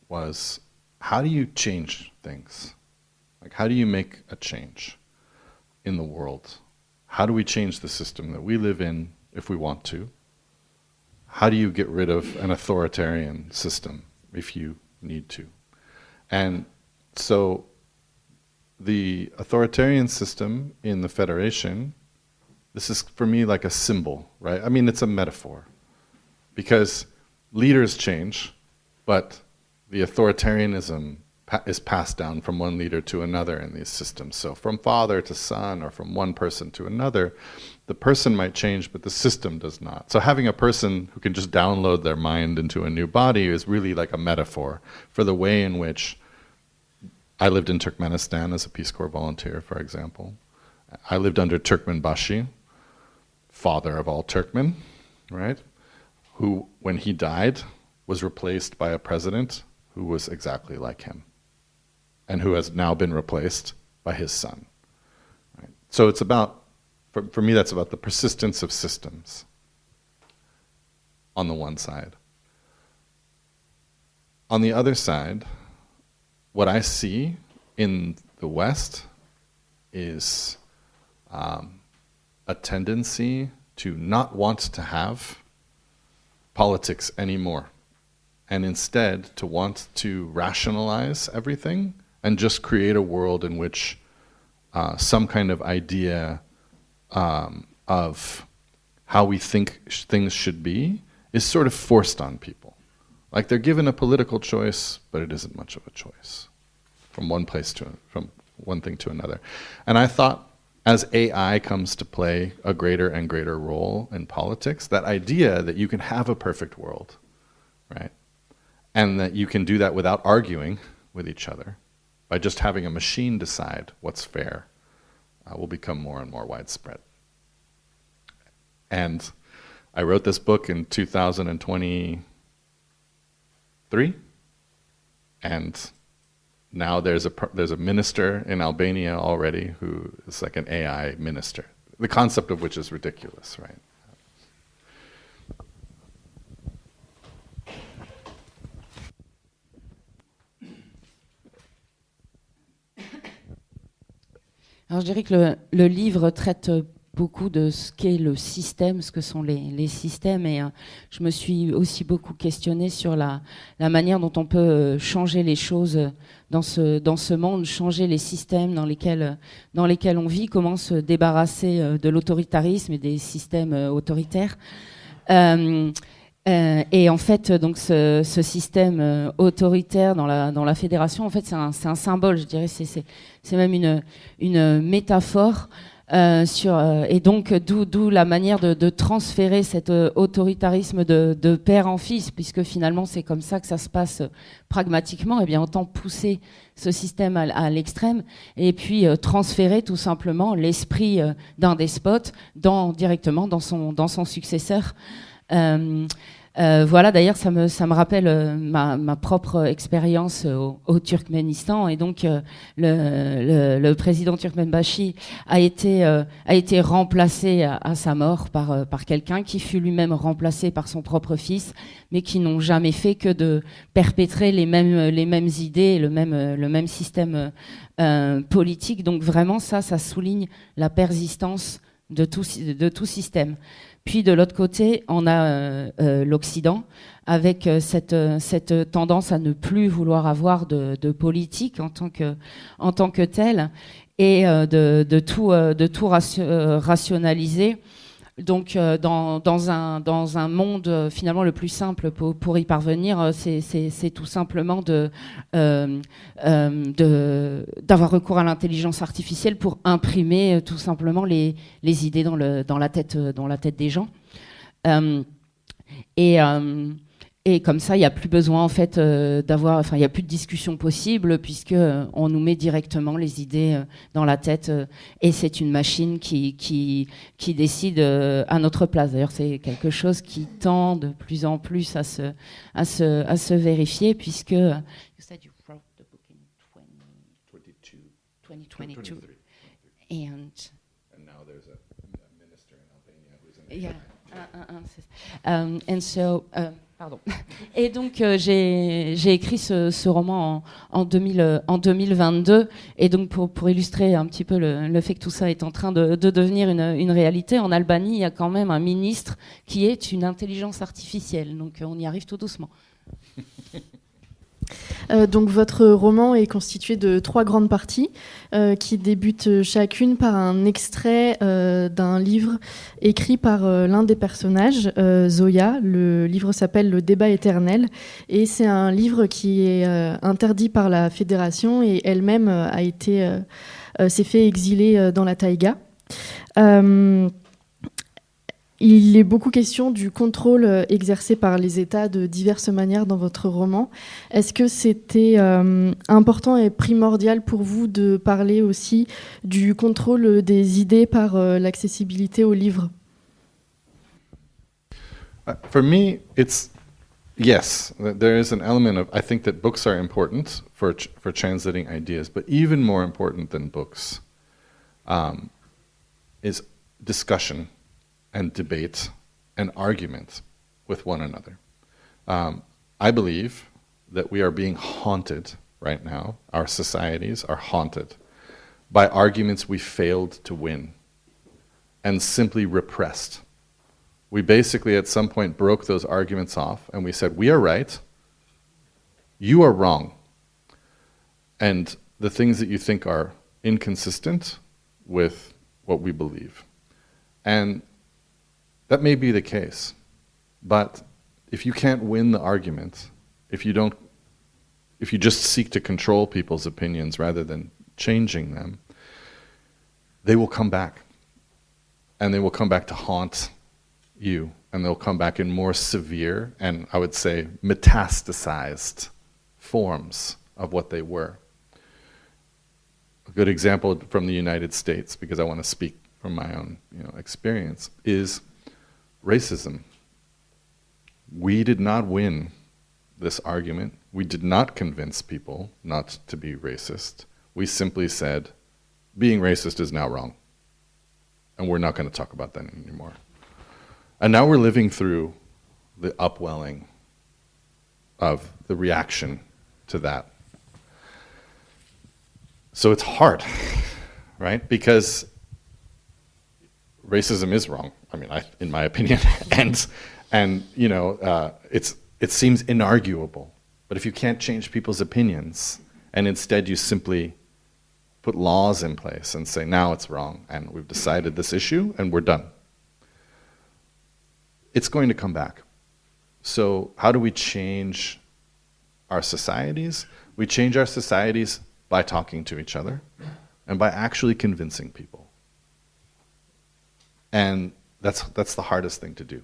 C: was, how do you change things? Like, how do you make a change in the world? How do we change the system that we live in if we want to? How do you get rid of an authoritarian system if you need to? And so the authoritarian system in the Federation, this is for me like a symbol, right? I mean, it's a metaphor, because leaders change, but the authoritarianism is passed down from one leader to another in these systems. So from father to son, or from one person to another, the person might change, but the system does not. So having a person who can just download their mind into a new body is really like a metaphor for the way in which I lived in Turkmenistan as a Peace Corps volunteer, for example. I lived under Turkmenbashi, father of all Turkmen, right? Who, when he died, was replaced by a president who was exactly like him, and who has now been replaced by his son. Right? So it's about, for me, that's about the persistence of systems on the one side. On the other side, what I see in the West is a tendency to not want to have politics anymore, and instead to want to rationalize everything and just create a world in which some kind of idea of how we think things should be is sort of forced on people. Like they're given a political choice, but it isn't much of a choice from one thing to another. And I thought, as AI comes to play a greater and greater role in politics, that idea that you can have a perfect world, right? And that you can do that without arguing with each other, by just having a machine decide what's fair, will become more and more widespread. And I wrote this book in 2023, and now there's a minister in Albania already who is like an AI minister, the concept of which is ridiculous, right?
D: Alors je dirais que le livre traite beaucoup de ce qu'est le système, ce que sont les systèmes, et je me suis aussi beaucoup questionnée sur la manière dont on peut changer les choses dans ce monde, changer les systèmes dans lesquels on vit, comment se débarrasser de l'autoritarisme et des systèmes autoritaires. Et en fait, donc ce système autoritaire dans la fédération, en fait, c'est un symbole, je dirais, c'est même une métaphore. Et donc d'où la manière de transférer cet autoritarisme de père en fils, puisque finalement c'est comme ça que ça se passe pragmatiquement. Et bien autant pousser ce système à l'extrême et puis transférer tout simplement l'esprit d'un despote directement dans son successeur. Voilà, d'ailleurs, ça me rappelle ma propre expérience au Turkménistan, et donc le président turkménbashi a été remplacé à sa mort par quelqu'un qui fut lui-même remplacé par son propre fils, mais qui n'ont jamais fait que de perpétrer les mêmes idées, le même système politique. Donc vraiment, ça souligne la persistance de tout système. Puis de l'autre côté, on a l'Occident, avec cette tendance à ne plus vouloir avoir de politique en tant que telle, et de tout rationaliser. Donc dans un monde finalement le plus simple pour y parvenir, c'est tout simplement d'avoir recours à l'intelligence artificielle pour imprimer tout simplement les idées dans la tête des gens. Et comme ça, il n'y a plus besoin en fait il n'y a plus de discussion possible, puisque on nous met directement les idées dans la tête, et c'est une machine qui décide à notre place. D'ailleurs, c'est quelque chose qui tend de plus en plus à se vérifier, puisque you said you wrote the book in 2022, and
C: now there's a minister in Albania who's an
D: yeah, and so. Pardon. Et donc j'ai écrit ce roman en 2022, et donc pour illustrer un petit peu le fait que tout ça est en train de devenir une réalité, en Albanie il y a quand même un ministre qui est une intelligence artificielle, donc on y arrive tout doucement.
B: Donc votre roman est constitué de 3 grandes parties qui débutent chacune par un extrait d'un livre écrit par l'un des personnages, Zoya. Le livre s'appelle Le débat éternel, et c'est un livre qui est interdit par la Fédération, et elle-même s'est fait exiler dans la taïga. Il est beaucoup question du contrôle exercé par les États de diverses manières dans votre roman. Est-ce que c'était important et primordial pour vous de parler aussi du contrôle des idées par l'accessibilité aux livres?
C: For me, it's Yes, there is an element of, I think that books are important for translating ideas, but even more important than books is discussion and debate and argument with one another. I believe that we are being haunted right now, our societies are haunted by arguments we failed to win and simply repressed. We basically at some point broke those arguments off and we said, we are right, you are wrong. And the things that you think are inconsistent with what we believe. And that may be the case, but if you can't win the argument, if you just seek to control people's opinions rather than changing them, they will come back. And they will come back to haunt you, and they'll come back in more severe and, I would say, metastasized forms of what they were. A good example from the United States, because I want to speak from my own experience, is racism. We did not win this argument. We did not convince people not to be racist. We simply said, being racist is now wrong. And we're not going to talk about that anymore. And now we're living through the upwelling of the reaction to that. So it's hard, right? Because racism is wrong. I mean, in my opinion, and it seems inarguable. But if you can't change people's opinions, and instead you simply put laws in place and say, now it's wrong, and we've decided this issue, and we're done, it's going to come back. So how do we change our societies? We change our societies by talking to each other and by actually convincing people. And that's the hardest thing to do.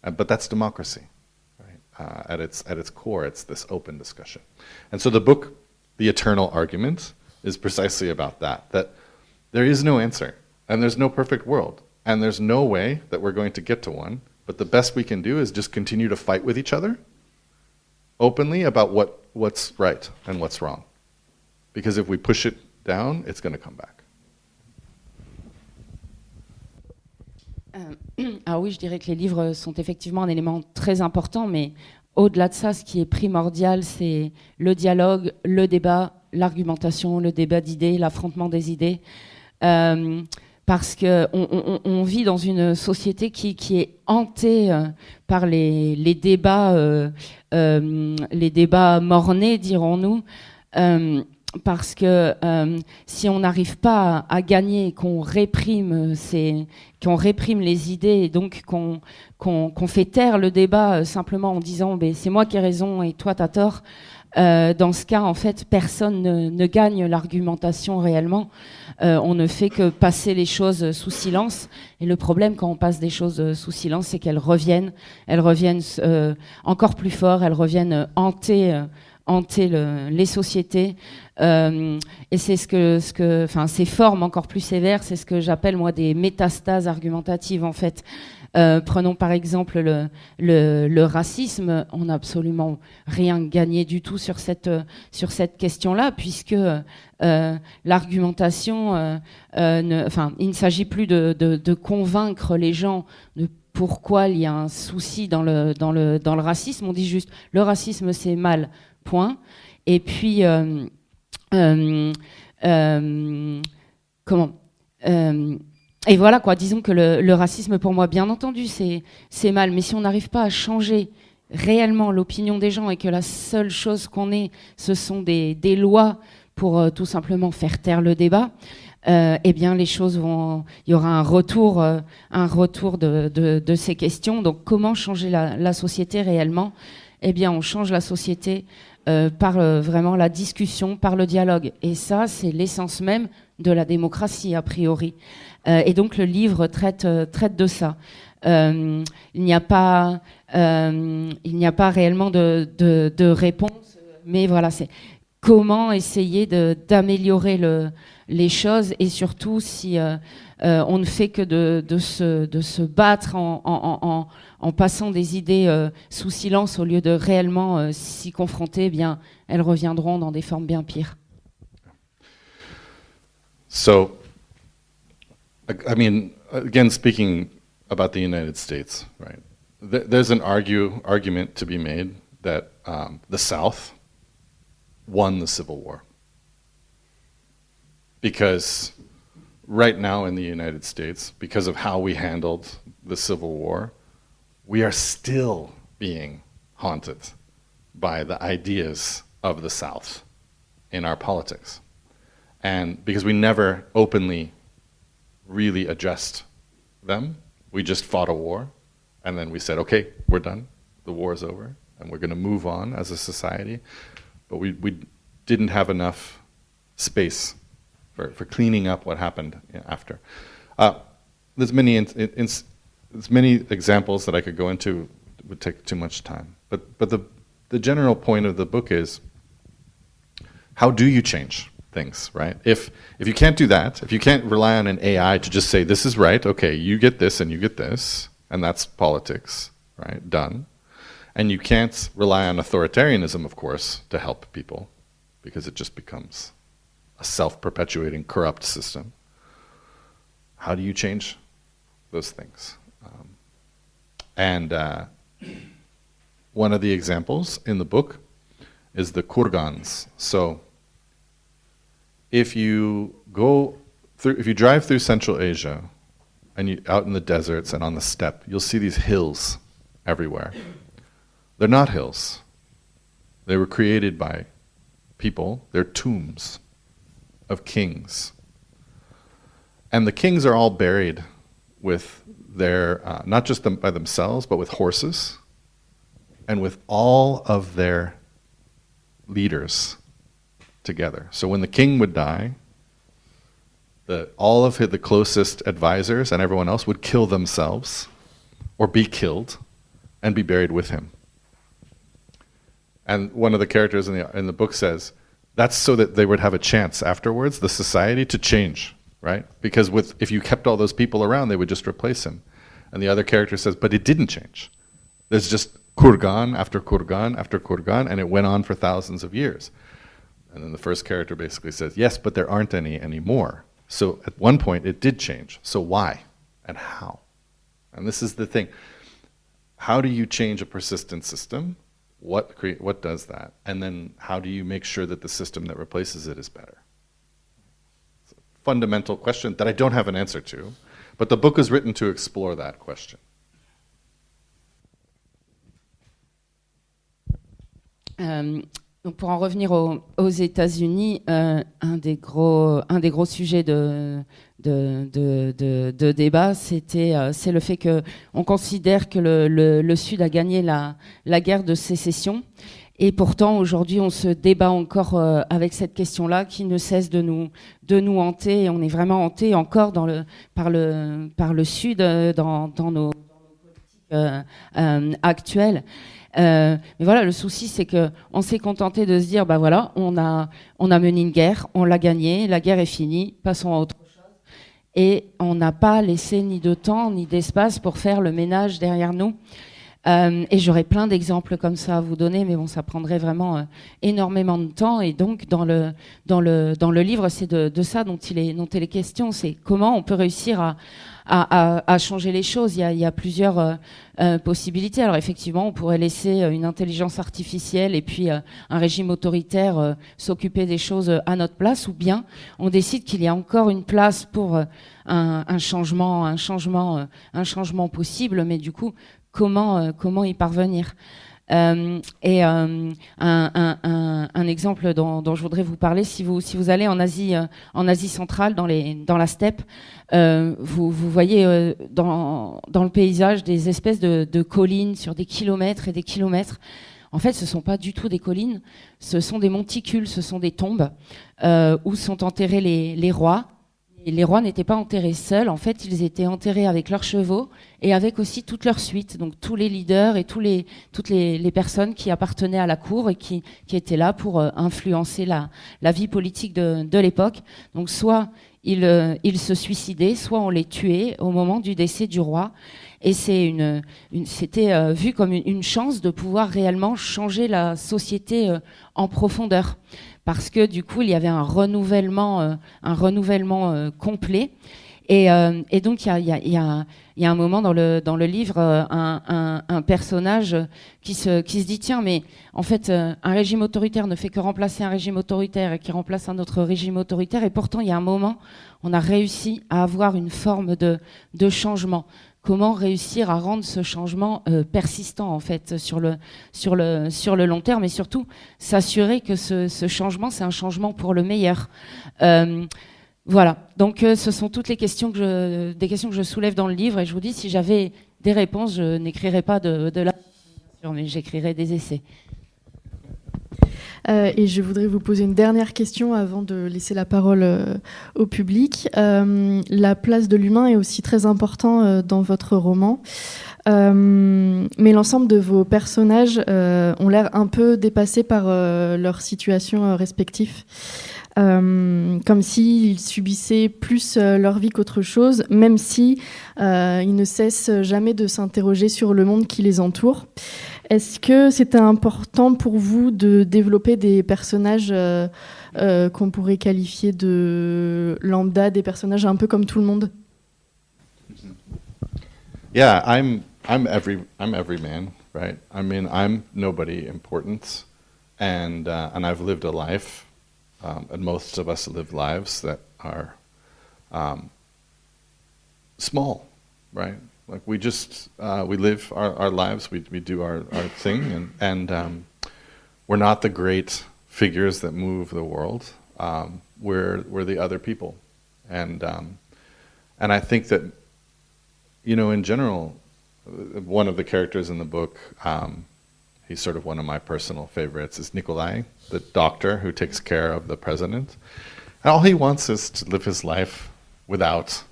C: But that's democracy, right? At its core, it's this open discussion. And so the book, The Eternal Argument, is precisely about that there is no answer, and there's no perfect world, and there's no way that we're going to get to one, but the best we can do is just continue to fight with each other openly about what's right and what's wrong. Because if we push it down, it's going to come back.
D: Alors oui, je dirais que les livres sont effectivement un élément très important, mais au-delà de ça, ce qui est primordial, c'est le dialogue, le débat, l'argumentation, le débat d'idées, l'affrontement des idées. Parce qu'on vit dans une société qui est hantée par les débats mornés, dirons-nous. Parce que si on n'arrive pas à gagner, qu'on réprime les idées, et donc qu'on fait taire le débat simplement en disant c'est moi qui ai raison et toi t'as tort, dans ce cas en fait personne ne gagne l'argumentation réellement. On ne fait que passer les choses sous silence, et le problème quand on passe des choses sous silence, c'est qu'elles reviennent encore plus fort, elles reviennent hanter les sociétés, et c'est ces formes encore plus sévères, c'est ce que j'appelle moi des métastases argumentatives en fait. Prenons par exemple le racisme. On n'a absolument rien gagné du tout sur cette question-là, puisque l'argumentation, il ne s'agit plus de convaincre les gens de pourquoi il y a un souci dans le racisme. On dit juste le racisme c'est mal, point. Et puis et voilà quoi, disons que le racisme pour moi, bien entendu, c'est mal, mais si on n'arrive pas à changer réellement l'opinion des gens et que la seule chose qu'on ait, ce sont des lois pour tout simplement faire taire le débat, eh bien les choses il y aura un retour de ces questions. Donc comment changer la société réellement? Eh bien on change la société par vraiment la discussion, par le dialogue. Et ça, c'est l'essence même de la démocratie, a priori. Et donc le livre traite de ça. Il n'y a pas réellement de réponse, mais voilà, comment essayer d'améliorer les choses, et surtout si on ne fait que de se battre en passant des idées sous silence au lieu de réellement s'y confronter, eh bien, elles reviendront dans des formes bien pires.
C: So, I mean, again, speaking about the United States, right? There's an argument to be made that the South won the Civil War. Because right now in the United States, because of how we handled the Civil War, we are still being haunted by the ideas of the South in our politics. And because we never openly really addressed them, we just fought a war, and then we said, okay, we're done, the war is over, and we're going to move on as a society. But we didn't have enough space for cleaning up what happened after. There's many examples that I could go into. It would take too much time. But the general point of the book is, how do you change things, right? If you can't do that, if you can't rely on an AI to just say, this is right, okay, you get this and you get this, and that's politics, right, done. And you can't rely on authoritarianism, of course, to help people, because it just becomes a self-perpetuating, corrupt system. How do you change those things? One of the examples in the book is the kurgans. So if you drive through Central Asia, and you out in the deserts and on the steppe, you'll see these hills everywhere. They're not hills. They were created by people. They're tombs of kings. And the kings are all buried with their, not just by themselves, but with horses, and with all of their leaders together. So when the king would die, all of the closest advisors and everyone else would kill themselves, or be killed, and be buried with him. And one of the characters in the book says, that's so that they would have a chance afterwards, the society, to change, right? Because if you kept all those people around, they would just replace him. And the other character says, but it didn't change. There's just kurgan after kurgan after kurgan, and it went on for thousands of years. And then the first character basically says, yes, but there aren't any anymore. So at one point it did change. So why and how? And this is the thing. How do you change a persistent system? What does that? And then how do you make sure that the system that replaces it is better? It's a fundamental question that I don't have an answer to, but the book is written to explore that question.
D: Donc pour en revenir aux États-Unis, un des gros sujets de débat, c'est le fait qu'on considère que le Sud a gagné la guerre de sécession. Et pourtant, aujourd'hui, on se débat encore avec cette question-là qui ne cesse de nous hanter. Et on est vraiment hanté encore par le Sud dans nos politiques actuelles. Mais voilà, le souci, c'est que on s'est contenté de se dire, bah voilà, on a mené une guerre, on l'a gagnée, la guerre est finie, passons à autre chose. Et on n'a pas laissé ni de temps ni d'espace pour faire le ménage derrière nous. Et j'aurais plein d'exemples comme ça à vous donner, mais bon, ça prendrait vraiment énormément de temps. Et donc, dans le livre, c'est de ça dont il est question. C'est comment on peut réussir à changer les choses. Il y a plusieurs possibilités. Alors effectivement, on pourrait laisser une intelligence artificielle et puis un régime autoritaire s'occuper des choses à notre place, ou bien on décide qu'il y a encore une place pour un changement possible, mais du coup, comment y parvenir? Un exemple dont je voudrais vous parler, si vous allez en Asie centrale, dans la steppe, vous voyez dans le paysage des espèces de collines sur des kilomètres et des kilomètres. En fait, ce ne sont pas du tout des collines, ce sont des monticules, ce sont des tombes où sont enterrés les rois, les rois n'étaient pas enterrés seuls. En fait, ils étaient enterrés avec leurs chevaux et avec aussi toute leur suite, donc tous les leaders et toutes les personnes qui appartenaient à la cour et qui étaient là pour influencer la vie politique de l'époque. Donc soit ils se suicidaient, soit on les tuait au moment du décès du roi. Et c'était vu comme une chance de pouvoir réellement changer la société en profondeur. Parce que du coup, il y avait un renouvellement complet. Et donc, il y a un moment dans le livre, un personnage qui se dit, tiens, mais en fait, un régime autoritaire ne fait que remplacer un régime autoritaire et qui remplace un autre régime autoritaire. Et pourtant, il y a un moment, on a réussi à avoir une forme de changement. Comment réussir à rendre ce changement persistant en fait sur le long terme, et surtout s'assurer que ce changement, c'est un changement pour le meilleur. Voilà, donc ce sont toutes des questions que je soulève dans le livre, et je vous dis, si j'avais des réponses, je n'écrirais pas de la mais j'écrirais des essais.
B: Et je voudrais vous poser une dernière question avant de laisser la parole au public. La place de l'humain est aussi très important dans votre roman. Mais l'ensemble de vos personnages ont l'air un peu dépassés par leur situation respective. Comme s'ils subissaient plus leur vie qu'autre chose, même si ils ne cessent jamais de s'interroger sur le monde qui les entoure. Est-ce que c'était important pour vous de développer des personnages qu'on pourrait qualifier de lambda, des personnages un peu comme tout le monde?
C: Yeah, I'm every man, right? I mean, I'm nobody important, and I've lived a life, and most of us live lives that are small, right? Like we just we live our lives, we do our thing, and we're not the great figures that move the world. We're the other people, and I think that, you know, in general, one of the characters in the book, he's sort of one of my personal favorites, is Nikolai, the doctor who takes care of the president. And all he wants is to live his life without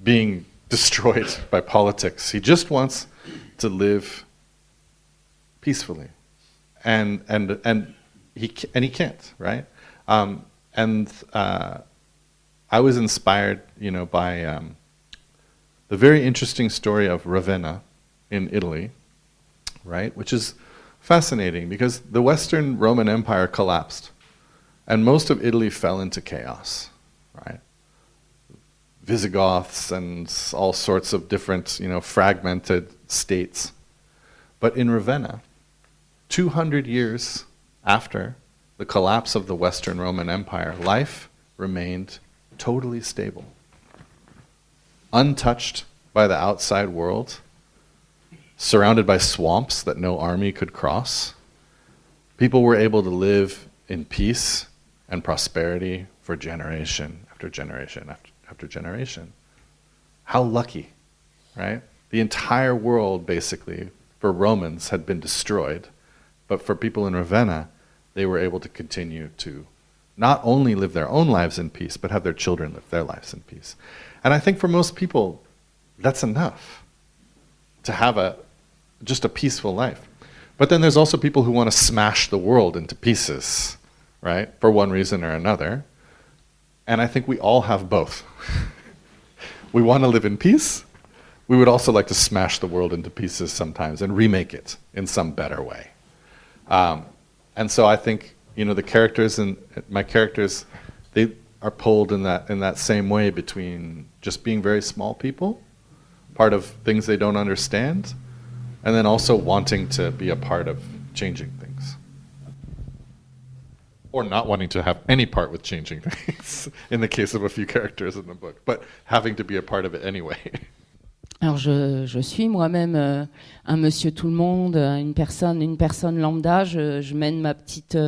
C: being destroyed by politics. He just wants to live peacefully, and he can't, right? I was inspired, you know, by the very interesting story of Ravenna in Italy, right? Which is fascinating because the Western Roman Empire collapsed, and most of Italy fell into chaos, right? Visigoths and all sorts of different, you know, fragmented states. But in Ravenna, 200 years after the collapse of the Western Roman Empire, life remained totally stable, untouched by the outside world, surrounded by swamps that no army could cross. People were able to live in peace and prosperity for generation after generation after generation. How lucky, right? The entire world, basically, for Romans had been destroyed, but for people in Ravenna, they were able to continue to not only live their own lives in peace, but have their children live their lives in peace. And I think for most people, that's enough to have just a peaceful life. But then there's also people who want to smash the world into pieces, right? For one reason or another. And I think we all have both. We want to live in peace. We would also like to smash the world into pieces sometimes and remake it in some better way. And so I think, you know, the characters and my characters, they are pulled in that same way between just being very small people, part of things they don't understand, and then also wanting to be a part of changing things. Or not wanting to have any part with changing things, in the case of a few characters in the book, but having to be a part of it anyway.
D: Alors je suis moi-même un monsieur tout le monde, une personne lambda. Je mène ma petite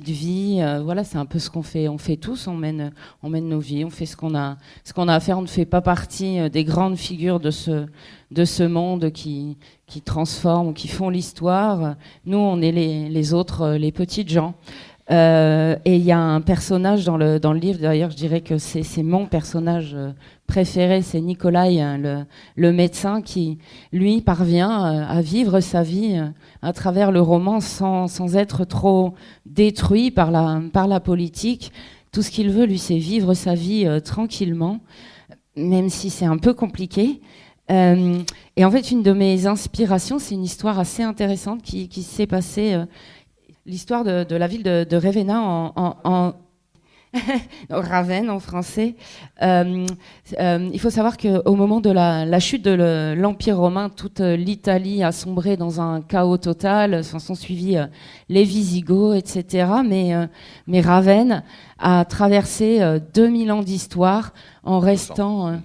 D: vie. Voilà, c'est un peu ce qu'on fait. On fait tous. On mène nos vies. On fait ce qu'on a à faire. On ne fait pas partie des grandes figures de ce monde qui transforment ou qui font l'histoire. Nous, on est les autres, les petites gens. Et il y a un personnage dans le livre, d'ailleurs je dirais que c'est mon personnage préféré, c'est Nikolai, hein, le médecin qui, lui, parvient à vivre sa vie à travers le roman sans être trop détruit par la politique. Tout ce qu'il veut, lui, c'est vivre sa vie tranquillement, même si c'est un peu compliqué. Et en fait, une de mes inspirations, c'est une histoire assez intéressante qui s'est passée... l'histoire de la ville de Ravenna en Ravenne en français. Il faut savoir qu'au moment de la chute de l'Empire romain, toute l'Italie a sombré dans un chaos total. S'en sont suivis les Visigoths, etc. Mais Ravenne a traversé 2000 ans d'histoire en restant...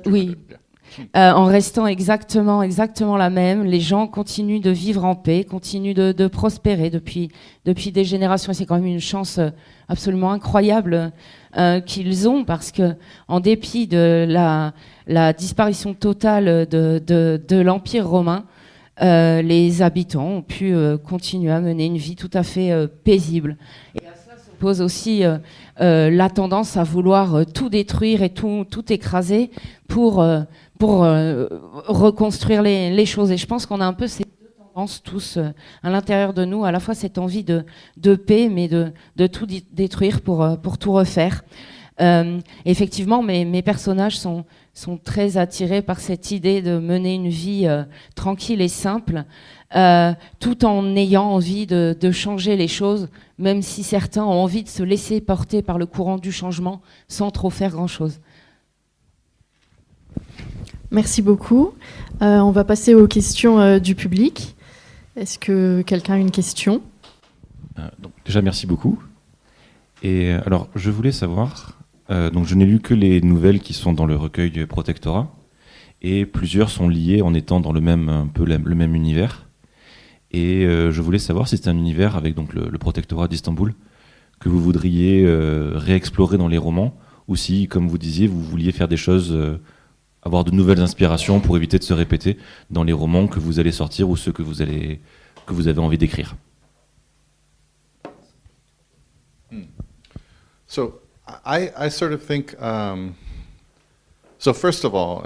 D: oui. En restant exactement la même, les gens continuent de vivre en paix, continuent de prospérer depuis des générations. Et c'est quand même une chance absolument incroyable qu'ils ont, parce que en dépit de la disparition totale de l'Empire romain, les habitants ont pu continuer à mener une vie tout à fait paisible. Et à cela s'oppose aussi la tendance à vouloir tout détruire et tout écraser pour reconstruire les choses. Et je pense qu'on a un peu ces deux tendances tous à l'intérieur de nous, à la fois cette envie de paix, mais de tout détruire pour tout refaire. Effectivement, mes personnages sont très attirés par cette idée de mener une vie tranquille et simple, tout en ayant envie de changer les choses, même si certains ont envie de se laisser porter par le courant du changement sans trop faire grand-chose.
B: Merci beaucoup. On va passer aux questions du public. Est-ce que quelqu'un a une question ?
E: Donc, déjà, merci beaucoup. Et alors, je voulais savoir, donc je n'ai lu que les nouvelles qui sont dans le recueil du Protectorat, et plusieurs sont liées en étant dans le même univers. Et je voulais savoir si c'était un univers avec donc le Protectorat d'Istanbul que vous voudriez réexplorer dans les romans, ou si, comme vous disiez, vous vouliez faire des choses... avoir de nouvelles inspirations pour éviter de se répéter dans les romans que vous allez sortir ou ceux que vous avez envie d'écrire.
C: So I sort of think, so first of all,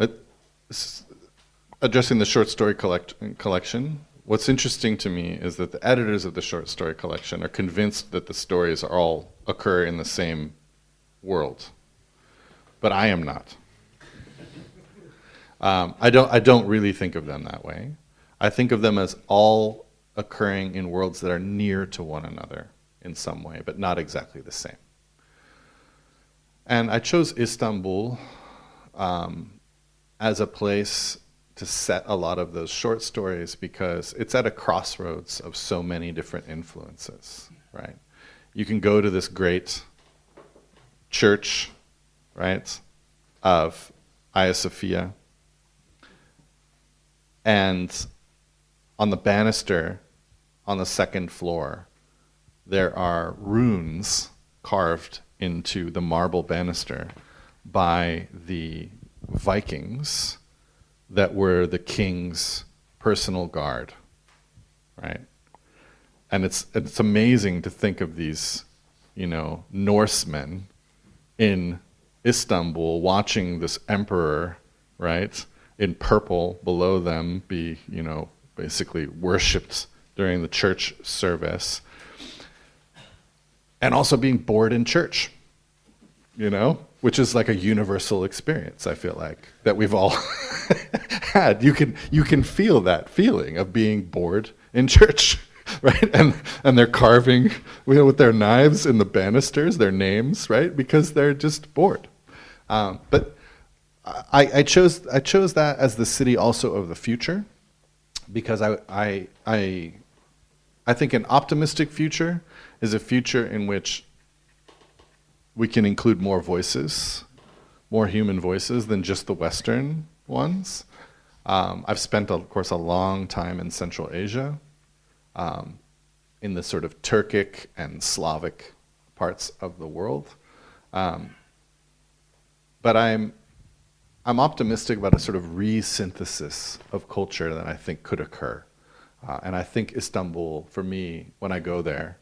C: addressing the short story collection, what's interesting to me is that the editors of the short story collection are convinced that the stories all occur in the same world, but I am not. I don't really think of them that way. I think of them as all occurring in worlds that are near to one another in some way, but not exactly the same. And I chose Istanbul as a place to set a lot of those short stories because it's at a crossroads of so many different influences, right? You can go to this great church, right, of Hagia Sophia, and on the banister on the second floor, there are runes carved into the marble banister by the Vikings that were the king's personal guard, right? And it's amazing to think of these, Norsemen in Istanbul watching this emperor, right, in purple below them be, basically worshipped during the church service. And also being bored in church, which is like a universal experience, I feel like, that we've all had. You can feel that feeling of being bored in church, right? And they're carving with their knives in the banisters, their names, right? Because they're just bored. But I chose that as the city also of the future, because I think an optimistic future is a future in which we can include more voices, more human voices than just the Western ones. I've spent, of course, a long time in Central Asia, in the sort of Turkic and Slavic parts of the world. But I'm optimistic about a sort of resynthesis of culture that I think could occur. And I think Istanbul, for me, when I go there,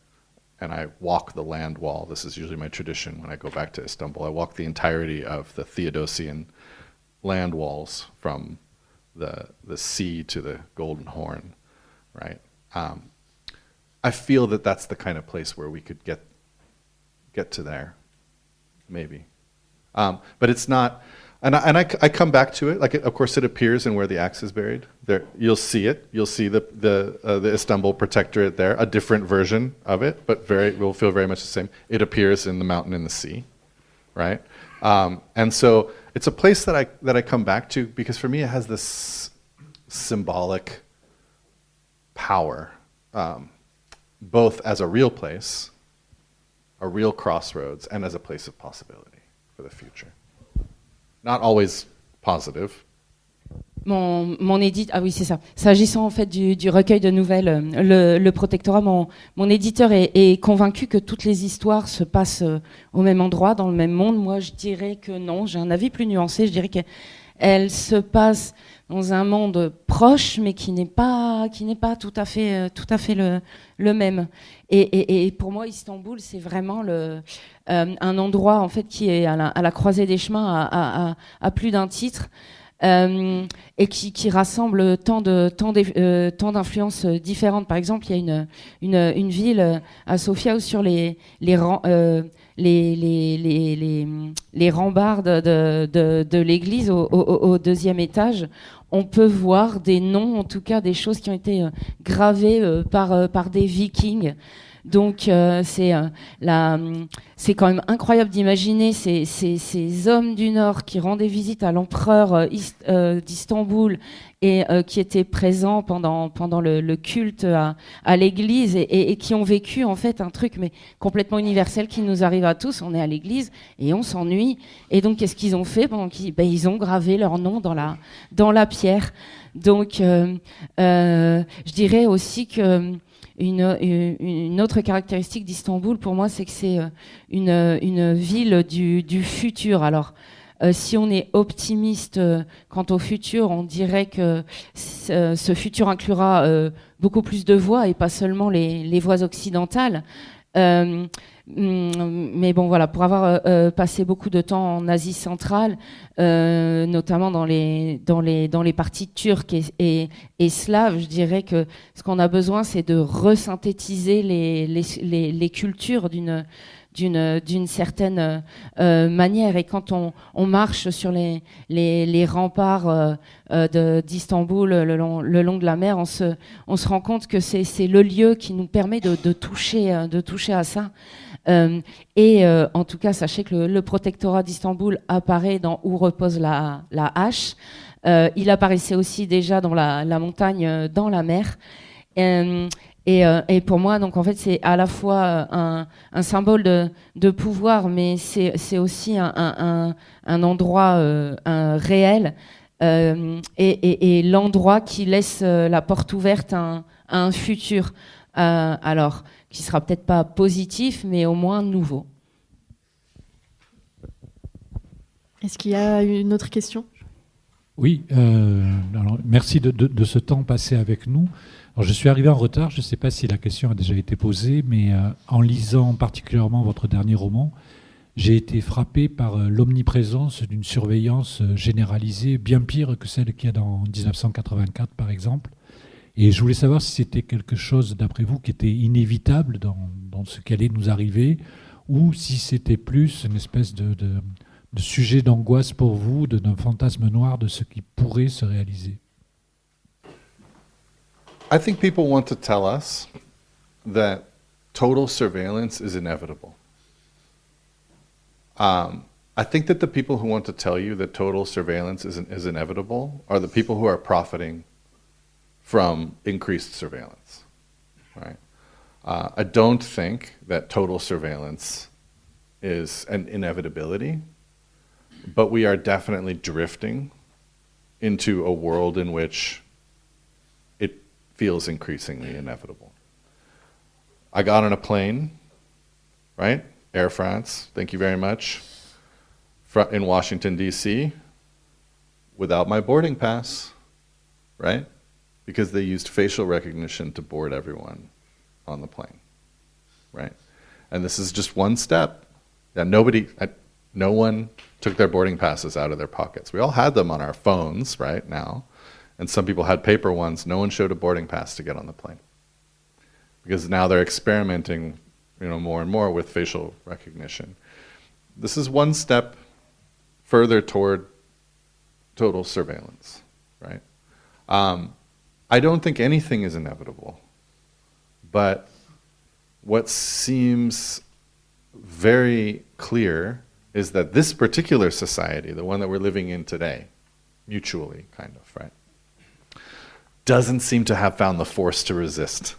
C: and I walk the land wall. This is usually my tradition when I go back to Istanbul. I walk the entirety of the Theodosian land walls from the sea to the Golden Horn, right? I feel that that's the kind of place where we could get to there, maybe. But it's not, and I come back to it. Like, of course, it appears in where the axe is buried. There, you'll see it. You'll see the Istanbul Protectorate there, a different version of it, but will feel very much the same. It appears in the mountain and the sea, right? And so it's a place that I come back to because for me it has this symbolic power, both as a real place, a real crossroads, and as a place of possibility for the future. Not always positive.
D: Ah oui, c'est ça. S'agissant en fait du recueil de nouvelles, le protectorat, mon éditeur est convaincu que toutes les histoires se passent au même endroit, dans le même monde. Moi, je dirais que non. J'ai un avis plus nuancé. Je dirais qu'elles se passent dans un monde proche, mais qui n'est pas tout à fait le même. Et pour moi, Istanbul, c'est vraiment un endroit en fait qui est à la croisée des chemins à plus d'un titre. Et qui rassemble tant d'influences différentes. Par exemple, il y a une ville à Sofia où sur les rambardes de l'église au deuxième étage, on peut voir des noms, en tout cas des choses qui ont été gravées par des Vikings. Donc c'est quand même incroyable d'imaginer ces hommes du Nord qui rendaient visite à l'empereur d'Istanbul et qui étaient présents pendant le culte à l'église et qui ont vécu en fait un truc mais complètement universel qui nous arrive à tous. On est à l'église et on s'ennuie. Et donc qu'est-ce qu'ils ont fait ils ont gravé leur nom dans la pierre. Donc je dirais aussi que une autre caractéristique d'Istanbul, pour moi, c'est que c'est une ville du futur. Alors, si on est optimiste quant au futur, on dirait que ce futur inclura beaucoup plus de voix et pas seulement les voix occidentales. Mais bon, voilà, pour avoir passé beaucoup de temps en Asie centrale, notamment dans les parties turques et slaves, je dirais que ce qu'on a besoin, c'est de resynthétiser les cultures d'une certaine manière. Et quand on marche sur les remparts d'Istanbul le long de la mer, on se rend compte que c'est le lieu qui nous permet de toucher à ça. En tout cas, sachez que le protectorat d'Istanbul apparaît dans Où repose la hache. Il apparaissait aussi déjà dans la montagne, dans la mer. Et pour moi, donc en fait, c'est à la fois un symbole de pouvoir, mais c'est aussi un endroit réel et l'endroit qui laisse la porte ouverte à un futur. Alors, qui sera peut-être pas positif, mais au moins nouveau.
B: Est-ce qu'il y a une autre question ?
F: Oui, alors merci de ce temps passé avec nous. Alors, je suis arrivé en retard, je ne sais pas si la question a déjà été posée, mais en lisant particulièrement votre dernier roman, j'ai été frappé par l'omniprésence d'une surveillance généralisée, bien pire que celle qu'il y a dans 1984 par exemple. Et je voulais savoir si c'était quelque chose, d'après vous, qui était inévitable dans ce qui allait nous arriver, ou si c'était plus une espèce de sujet d'angoisse pour vous, d'un fantasme noir de ce qui pourrait se réaliser.
C: I think people want to tell us that total surveillance is inevitable. I think that the people who want to tell you that total surveillance is inevitable are the people who are profiting from increased surveillance, right? I don't think that total surveillance is an inevitability, but we are definitely drifting into a world in which it feels increasingly inevitable. I got on a plane, right? Air France, thank you very much, in Washington, D.C., without my boarding pass, right? Because they used facial recognition to board everyone on the plane, right? And this is just one step. Yeah, no one took their boarding passes out of their pockets. We all had them on our phones right now, and some people had paper ones. No one showed a boarding pass to get on the plane, because now they're experimenting, more and more with facial recognition. This is one step further toward total surveillance, right? I don't think anything is inevitable, but what seems very clear is that this particular society, the one that we're living in today, mutually kind of, right, doesn't seem to have found the force to resist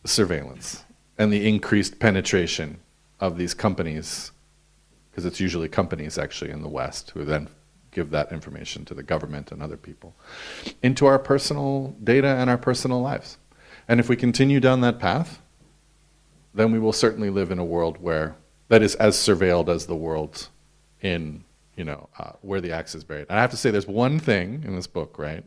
C: surveillance and the increased penetration of these companies, because it's usually companies actually in the West who then give that information to the government and other people, into our personal data and our personal lives. And if we continue down that path, then we will certainly live in a world that is as surveilled as the world in, where the axe is buried. And I have to say, there's one thing in this book, right?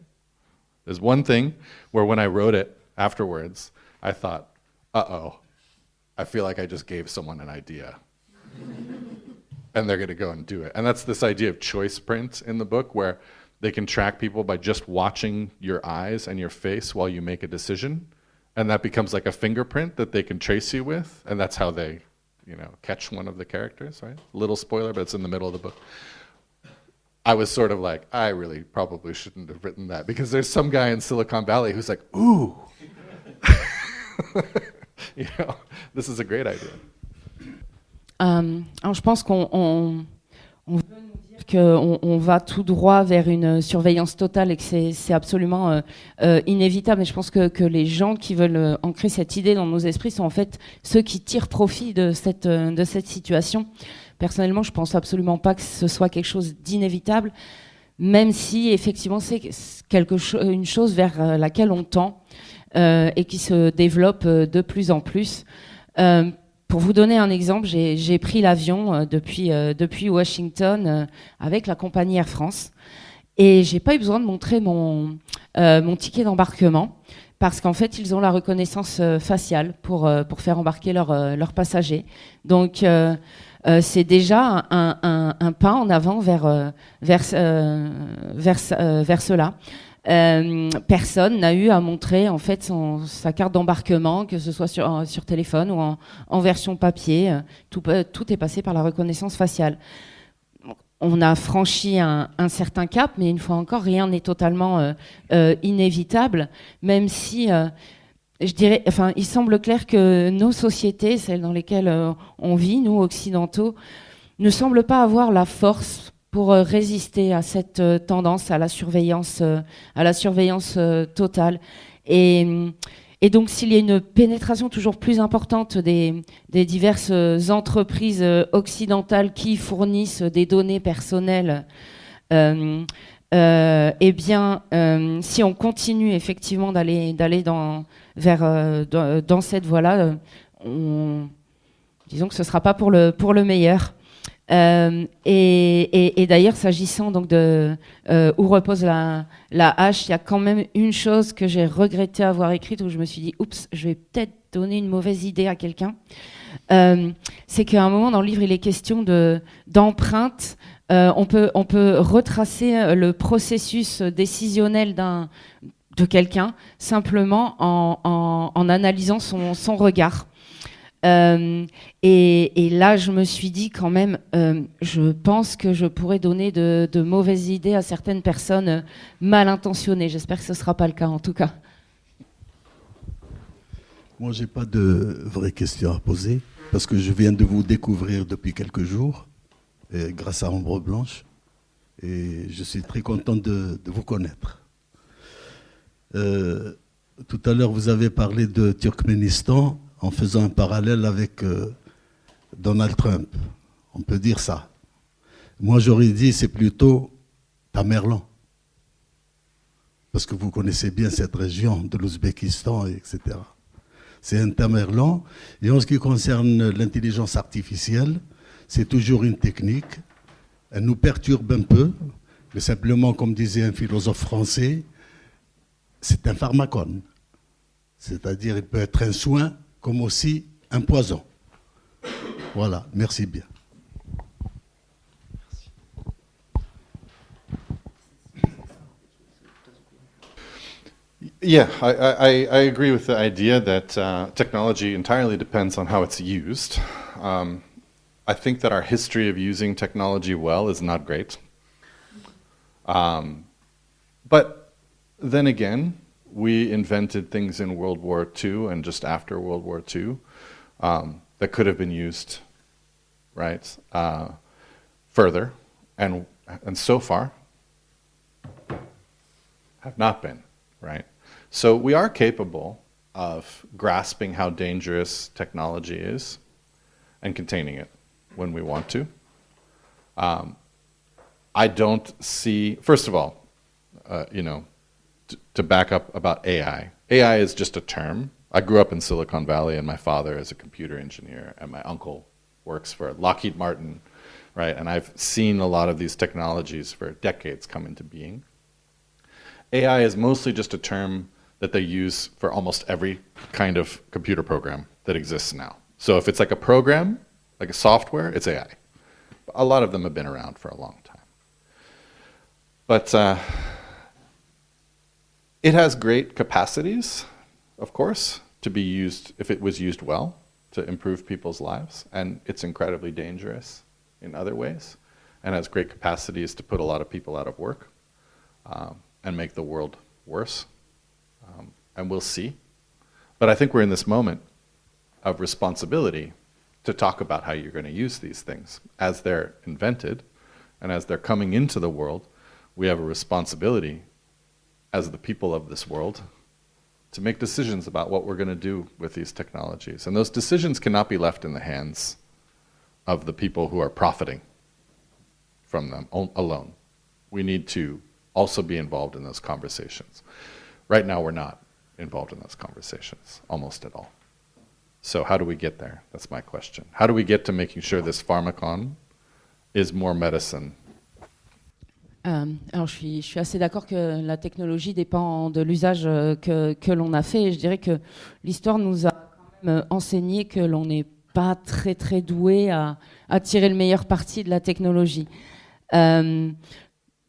C: There's one thing where when I wrote it afterwards, I thought, I feel like I just gave someone an idea. And they're going to go and do it. And that's this idea of choice print in the book, where they can track people by just watching your eyes and your face while you make a decision. And that becomes like a fingerprint that they can trace you with. And that's how they, catch one of the characters, right? Little spoiler, but it's in the middle of the book. I was sort of like, I really probably shouldn't have written that, because there's some guy in Silicon Valley who's like, ooh, this is a great idea.
D: Alors je pense qu'on veut nous dire qu'on va tout droit vers une surveillance totale et que c'est absolument inévitable. Et je pense que les gens qui veulent ancrer cette idée dans nos esprits sont en fait ceux qui tirent profit de cette situation. Personnellement, je pense absolument pas que ce soit quelque chose d'inévitable, même si effectivement c'est une chose vers laquelle on tend et qui se développe de plus en plus. Pour vous donner un exemple, j'ai pris l'avion depuis Washington avec la compagnie Air France, et j'ai pas eu besoin de montrer mon ticket d'embarquement, parce qu'en fait ils ont la reconnaissance faciale pour faire embarquer leurs passagers. Donc c'est déjà un pas en avant vers cela. Personne n'a eu à montrer en fait sa carte d'embarquement, que ce soit sur téléphone ou en version papier. Tout est passé par la reconnaissance faciale. On a franchi un certain cap, mais une fois encore, rien n'est totalement inévitable, même si je dirais, il semble clair que nos sociétés, celles dans lesquelles on vit, nous occidentaux, ne semblent pas avoir la force pour résister à cette tendance à la surveillance totale. Et donc, s'il y a une pénétration toujours plus importante des diverses entreprises occidentales qui fournissent des données personnelles, eh bien, si on continue effectivement d'aller dans cette voie-là, disons que ce ne sera pas pour le meilleur. Et d'ailleurs, s'agissant donc de où repose la hache, il y a quand même une chose que j'ai regretté avoir écrite, où je me suis dit, oups, je vais peut-être donner une mauvaise idée à quelqu'un. C'est qu'à un moment dans le livre, il est question d'empreinte. On peut retracer le processus décisionnel de quelqu'un simplement en analysant son regard. Et là, je me suis dit quand même, je pense que je pourrais donner de mauvaises idées à certaines personnes mal intentionnées. J'espère que ce ne sera pas le cas, en tout cas.
G: Moi, je n'ai pas de vraies questions à poser, parce que je viens de vous découvrir depuis quelques jours, grâce à Ombre Blanche, et je suis très content de vous connaître. Tout à l'heure, vous avez parlé de Turkménistan, en faisant un parallèle avec Donald Trump. On peut dire ça. Moi, j'aurais dit, c'est plutôt Tamerlan. Parce que vous connaissez bien cette région de l'Ouzbékistan, etc. C'est un Tamerlan. Et en ce qui concerne l'intelligence artificielle, c'est toujours une technique. Elle nous perturbe un peu, mais simplement, comme disait un philosophe français, c'est un pharmacone. C'est-à-dire, il peut être un soin comme aussi un poison. Voilà, merci bien.
C: Yeah, I agree with the idea that technology entirely depends on how it's used. I think that our history of using technology well is not great. But then again, we invented things in World War II and just after World War II that could have been used, right, further, and so far have not been, right? So we are capable of grasping how dangerous technology is and containing it when we want to. I don't see, first of all, to back up about AI. AI is just a term. I grew up in Silicon Valley, and my father is a computer engineer, and my uncle works for Lockheed Martin, right? And I've seen a lot of these technologies for decades come into being. AI is mostly just a term that they use for almost every kind of computer program that exists now. So if it's like a program, like a software, it's AI. A lot of them have been around for a long time. But it has great capacities, of course, to be used, if it was used well, to improve people's lives. And it's incredibly dangerous in other ways, and has great capacities to put a lot of people out of work and make the world worse. And we'll see. But I think we're in this moment of responsibility to talk about how you're going to use these things. As they're invented and as they're coming into the world, we have a responsibility as the people of this world to make decisions about what we're going to do with these technologies. And those decisions cannot be left in the hands of the people who are profiting from them alone. We need to also be involved in those conversations. Right now, we're not involved in those conversations, almost at all. So how do we get there? That's my question. How do we get to making sure this pharmacon is more medicine?
D: Alors je suis assez d'accord que la technologie dépend de l'usage que l'on a fait. Et je dirais que l'histoire nous a quand même enseigné que l'on n'est pas très très doué à tirer le meilleur parti de la technologie.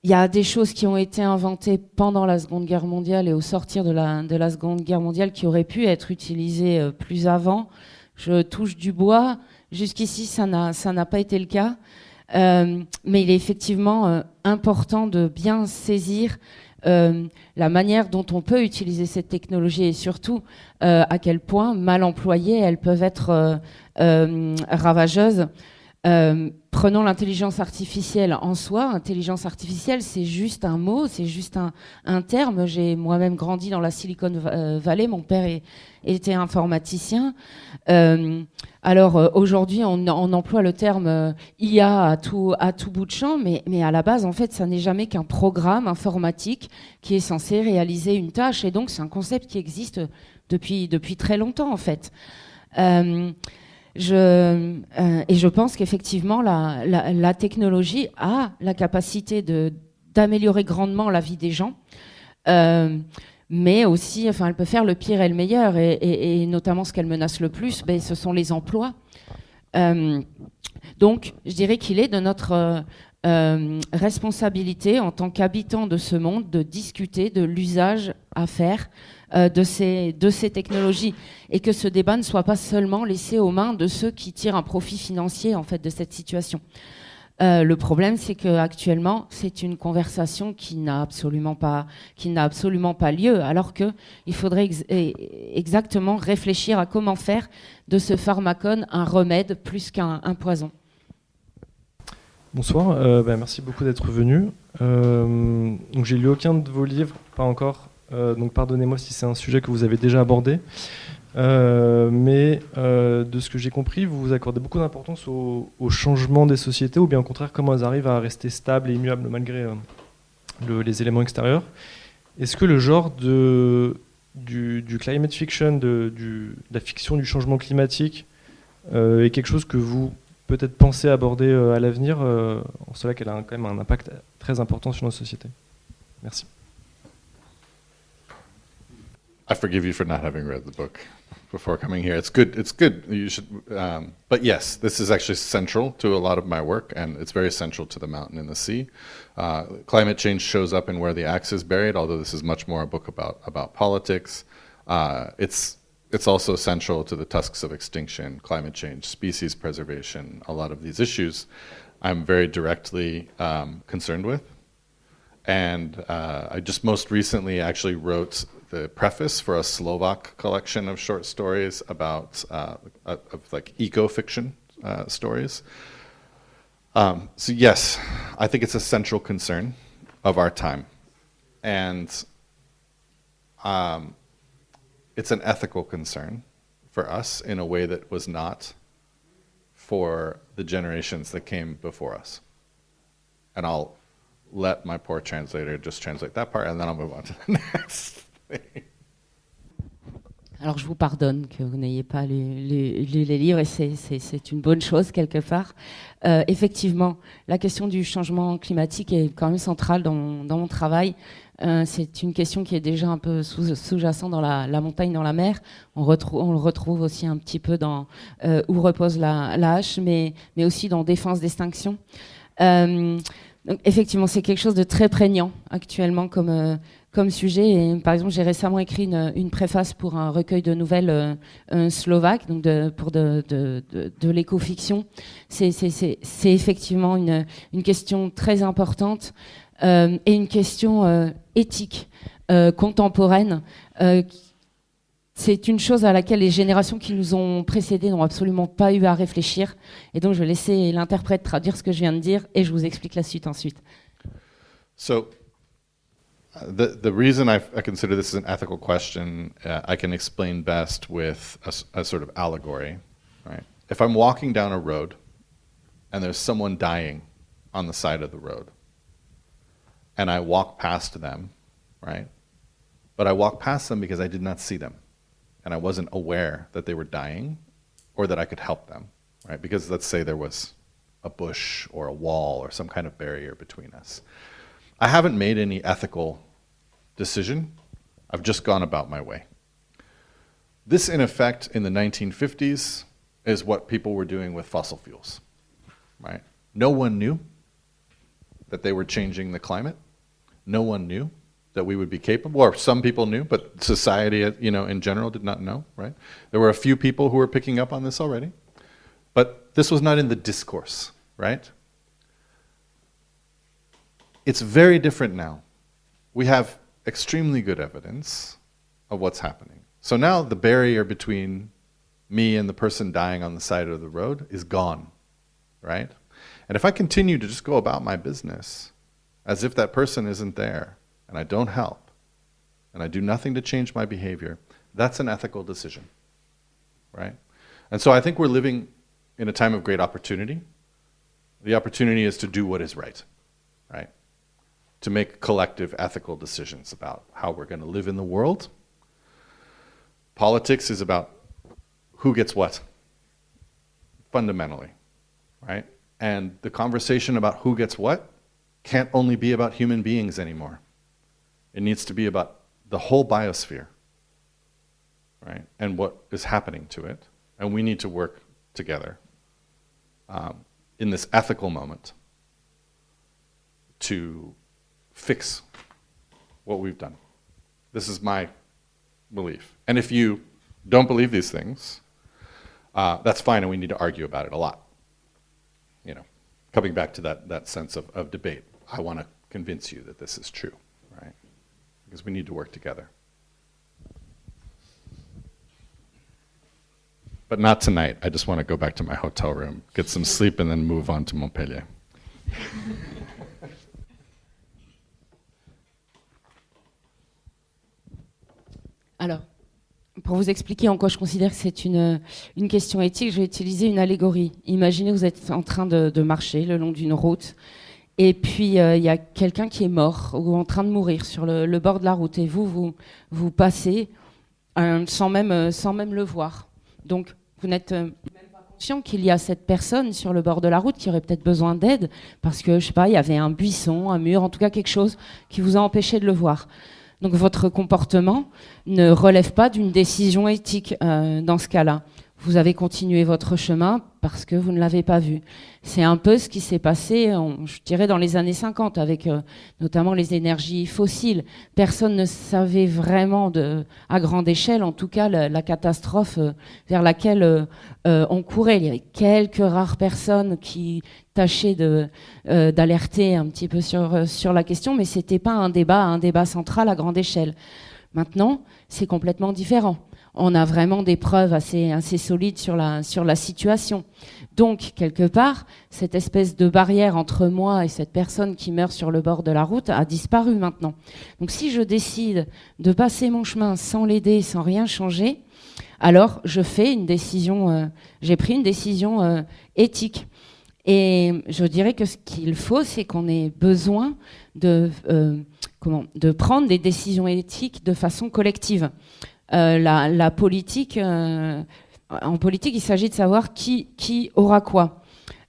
D: Il y a des choses qui ont été inventées pendant la Seconde Guerre mondiale et au sortir de la Seconde Guerre mondiale qui auraient pu être utilisées plus avant. Je touche du bois. Jusqu'ici, ça n'a pas été le cas. Mais il est effectivement important de bien saisir la manière dont on peut utiliser cette technologie et surtout à quel point, mal employées, elles peuvent être ravageuses. Prenons l'intelligence artificielle en soi. Intelligence artificielle, c'est juste un mot, c'est juste un terme. J'ai moi-même grandi dans la Silicon Valley. Mon père était informaticien. Alors aujourd'hui, on emploie le terme IA à tout bout de champ, mais à la base, en fait, ça n'est jamais qu'un programme informatique qui est censé réaliser une tâche. Et donc, c'est un concept qui existe depuis très longtemps, en fait. Et je pense qu'effectivement, la technologie a la capacité d'améliorer grandement la vie des gens, mais aussi, elle peut faire le pire et le meilleur, et notamment ce qu'elle menace le plus, ce sont les emplois. Donc, je dirais qu'il est de notre responsabilité en tant qu'habitants de ce monde de discuter de l'usage à faire de ces technologies, et que ce débat ne soit pas seulement laissé aux mains de ceux qui tirent un profit financier en fait de cette situation. Le problème, c'est qu'actuellement, c'est une conversation qui n'a absolument pas lieu, alors qu'il faudrait exactement réfléchir à comment faire de ce pharmacone un remède plus qu'un poison.
H: Bonsoir, merci beaucoup d'être venu. Donc j'ai lu aucun de vos livres, pas encore. Donc pardonnez-moi si c'est un sujet que vous avez déjà abordé, mais de ce que j'ai compris, vous vous accordez beaucoup d'importance au changement des sociétés, ou bien au contraire comment elles arrivent à rester stables et immuables malgré les éléments extérieurs. Est-ce que le genre du climate fiction, de la fiction du changement climatique est quelque chose que vous peut-être pensez aborder à l'avenir, en cela qu'elle a quand même un impact très important sur nos sociétés? Merci.
C: I forgive you for not having read the book, before coming here. It's good. It's good. You should. But yes, this is actually central to a lot of my work, and it's very central to the mountain and the sea. Climate change shows up in Where the Axe is Buried, although this is much more a book about politics. It's also central to the tusks of extinction, climate change, species preservation, a lot of these issues I'm very directly concerned with. And I just most recently actually wrote the preface for a Slovak collection of short stories about of like eco-fiction stories. So yes, I think it's a central concern of our time. And it's an ethical concern for us in a way that was not for the generations that came before us. And I'll let my poor translator just translate that part, and then I'll move on to the next thing.
D: Alors je vous pardonne que vous n'ayez pas lu les livres, et c'est une bonne chose quelque part. Effectivement, la question du changement climatique est quand même centrale dans mon travail. C'est une question qui est déjà un peu sous-jacente dans la montagne, dans la mer. On le retrouve aussi un petit peu dans Où repose la hache, mais aussi dans Défense d'extinction. Donc effectivement, c'est quelque chose de très prégnant actuellement comme sujet. Et, par exemple, j'ai récemment écrit une préface pour un recueil de nouvelles slovaques, donc pour de l'éco-fiction. C'est effectivement une question très importante et une question éthique contemporaine. C'est une chose à laquelle les générations qui nous ont précédés n'ont absolument pas eu à réfléchir. Et donc, je vais laisser l'interprète traduire ce que je viens de dire et je vous explique la suite ensuite.
C: So, the reason I consider this an ethical question, I can explain best with a sort of allegory. Right? If I'm walking down a road and there's someone dying on the side of the road, and I walk past them, right? But I walk past them because I did not see them. And I wasn't aware that they were dying or that I could help them, right? Because let's say there was a bush or a wall or some kind of barrier between us. I haven't made any ethical decision. I've just gone about my way. This, in effect, in the 1950s, is what people were doing with fossil fuels, right? No one knew that they were changing the climate. No one knew that we would be capable, or some people knew, but society, in general did not know, right? There were a few people who were picking up on this already, but this was not in the discourse, right? It's very different now. We have extremely good evidence of what's happening. So now the barrier between me and the person dying on the side of the road is gone, right? And if I continue to just go about my business as if that person isn't there, and I don't help, and I do nothing to change my behavior, that's an ethical decision, right? And so I think we're living in a time of great opportunity. The opportunity is to do what is right, right? To make collective ethical decisions about how we're going to live in the world. Politics is about who gets what, fundamentally, right? And the conversation about who gets what can't only be about human beings anymore. It needs to be about the whole biosphere, right? And what is happening to it. And we need to work together in this ethical moment to fix what we've done. This is my belief. And if you don't believe these things, that's fine, and we need to argue about it a lot. Coming back to that sense of debate, I want to convince you that this is true, right? Because we need to work together. But not tonight. I just want to go back to my hotel room, get some sleep, and then move on to Montpellier.
D: Alors, pour vous expliquer en quoi je considère que c'est une question éthique, je vais utiliser une allégorie. Imaginez que vous êtes en train de marcher le long d'une route, et puis il y a quelqu'un qui est mort ou en train de mourir sur le bord de la route, et vous passez sans même le voir. Donc, vous n'êtes même pas conscient qu'il y a cette personne sur le bord de la route qui aurait peut-être besoin d'aide, parce que, je sais pas, il y avait un buisson, un mur, en tout cas quelque chose qui vous a empêché de le voir. Donc votre comportement ne relève pas d'une décision éthique dans ce cas-là. Vous avez continué votre chemin parce que vous ne l'avez pas vu. C'est un peu ce qui s'est passé, je dirais, dans les années 50, avec notamment les énergies fossiles. Personne ne savait vraiment, à grande échelle, en tout cas, la catastrophe vers laquelle on courait. Il y avait quelques rares personnes qui tâchaient d'alerter un petit peu sur la question, mais c'était pas un débat central à grande échelle. Maintenant, c'est complètement différent. On a vraiment des preuves assez solides sur la situation. Donc, quelque part, cette espèce de barrière entre moi et cette personne qui meurt sur le bord de la route a disparu maintenant. Donc, si je décide de passer mon chemin sans l'aider, sans rien changer, alors je fais une décision, j'ai pris une décision éthique. Et je dirais que ce qu'il faut, c'est qu'on ait besoin de prendre des décisions éthiques de façon collective. La politique, en politique, il s'agit de savoir qui aura quoi.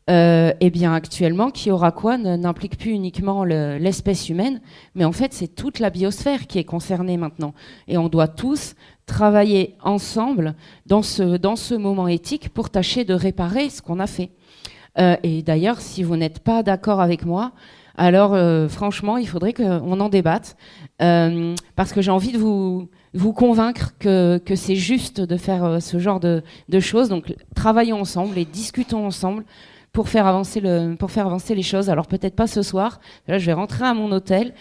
D: Eh bien, actuellement, qui aura quoi n'implique plus uniquement l'espèce humaine, mais en fait, c'est toute la biosphère qui est concernée maintenant. Et on doit tous travailler ensemble dans ce moment éthique pour tâcher de réparer ce qu'on a fait. Et d'ailleurs, si vous n'êtes pas d'accord avec moi, alors franchement, il faudrait qu'on en débatte, parce que j'ai envie de vous convaincre que c'est juste de faire ce genre de choses. Donc, travaillons ensemble et discutons ensemble pour faire avancer les choses. Alors, peut-être pas ce soir. Là, je vais rentrer à mon hôtel,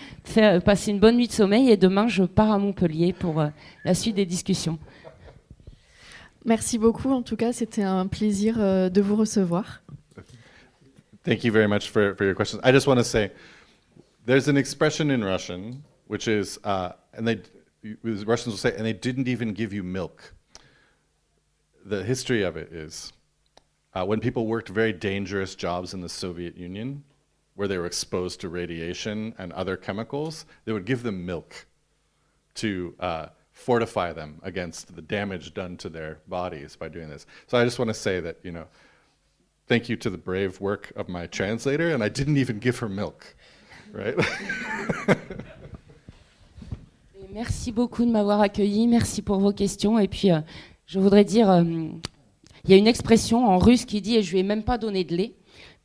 D: passer une bonne nuit de sommeil et demain, je pars à Montpellier pour la suite des discussions.
B: Merci beaucoup. En tout cas, c'était un plaisir de vous recevoir.
C: Thank you very much for your questions. I just want to say, there's an expression in Russian, which is, Russians will say, and they didn't even give you milk. The history of it is, when people worked very dangerous jobs in the Soviet Union, where they were exposed to radiation and other chemicals, they would give them milk to fortify them against the damage done to their bodies by doing this. So I just want to say that, thank you to the brave work of my translator, and I didn't even give her milk, right?
D: Merci beaucoup de m'avoir accueilli, merci pour vos questions. Et puis, je voudrais dire, il y a une expression en russe qui dit « et je lui ai même pas donné de lait ».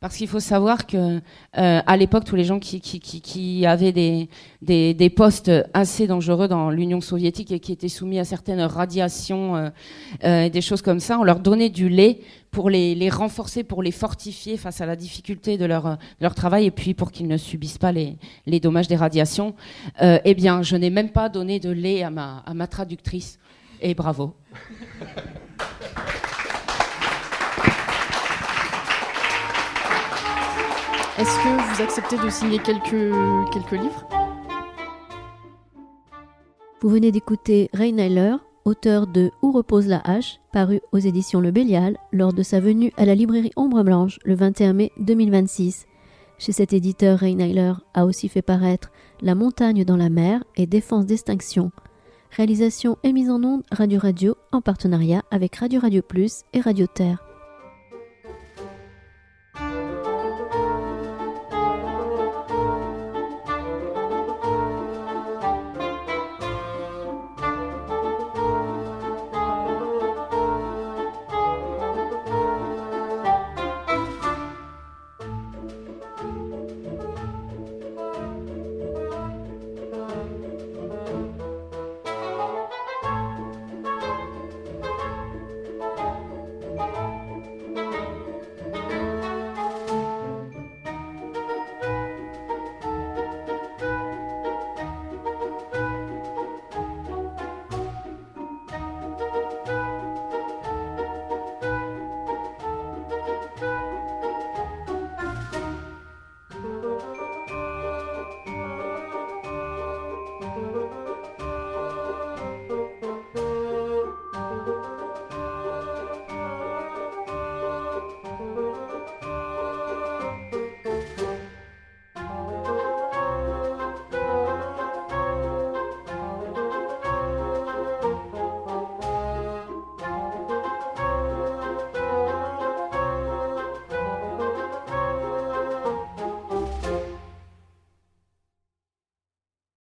D: Parce qu'il faut savoir que à l'époque, tous les gens qui avaient des postes assez dangereux dans l'Union soviétique et qui étaient soumis à certaines radiations et des choses comme ça, on leur donnait du lait pour les renforcer, pour les fortifier face à la difficulté de leur travail et puis pour qu'ils ne subissent pas les dommages des radiations. Eh bien, je n'ai même pas donné de lait à ma traductrice. Et bravo.
B: Est-ce que vous acceptez de signer quelques livres ?
A: Vous venez d'écouter Ray Nayler, auteur de Où repose la hache, paru aux éditions Le Bélial, lors de sa venue à la librairie Ombre Blanche le 21 mai 2026. Chez cet éditeur, Ray Nayler a aussi fait paraître La montagne dans la mer et Défense d'extinction. Réalisation et mise en onde Radio en partenariat avec Radio Plus et Radio Terre.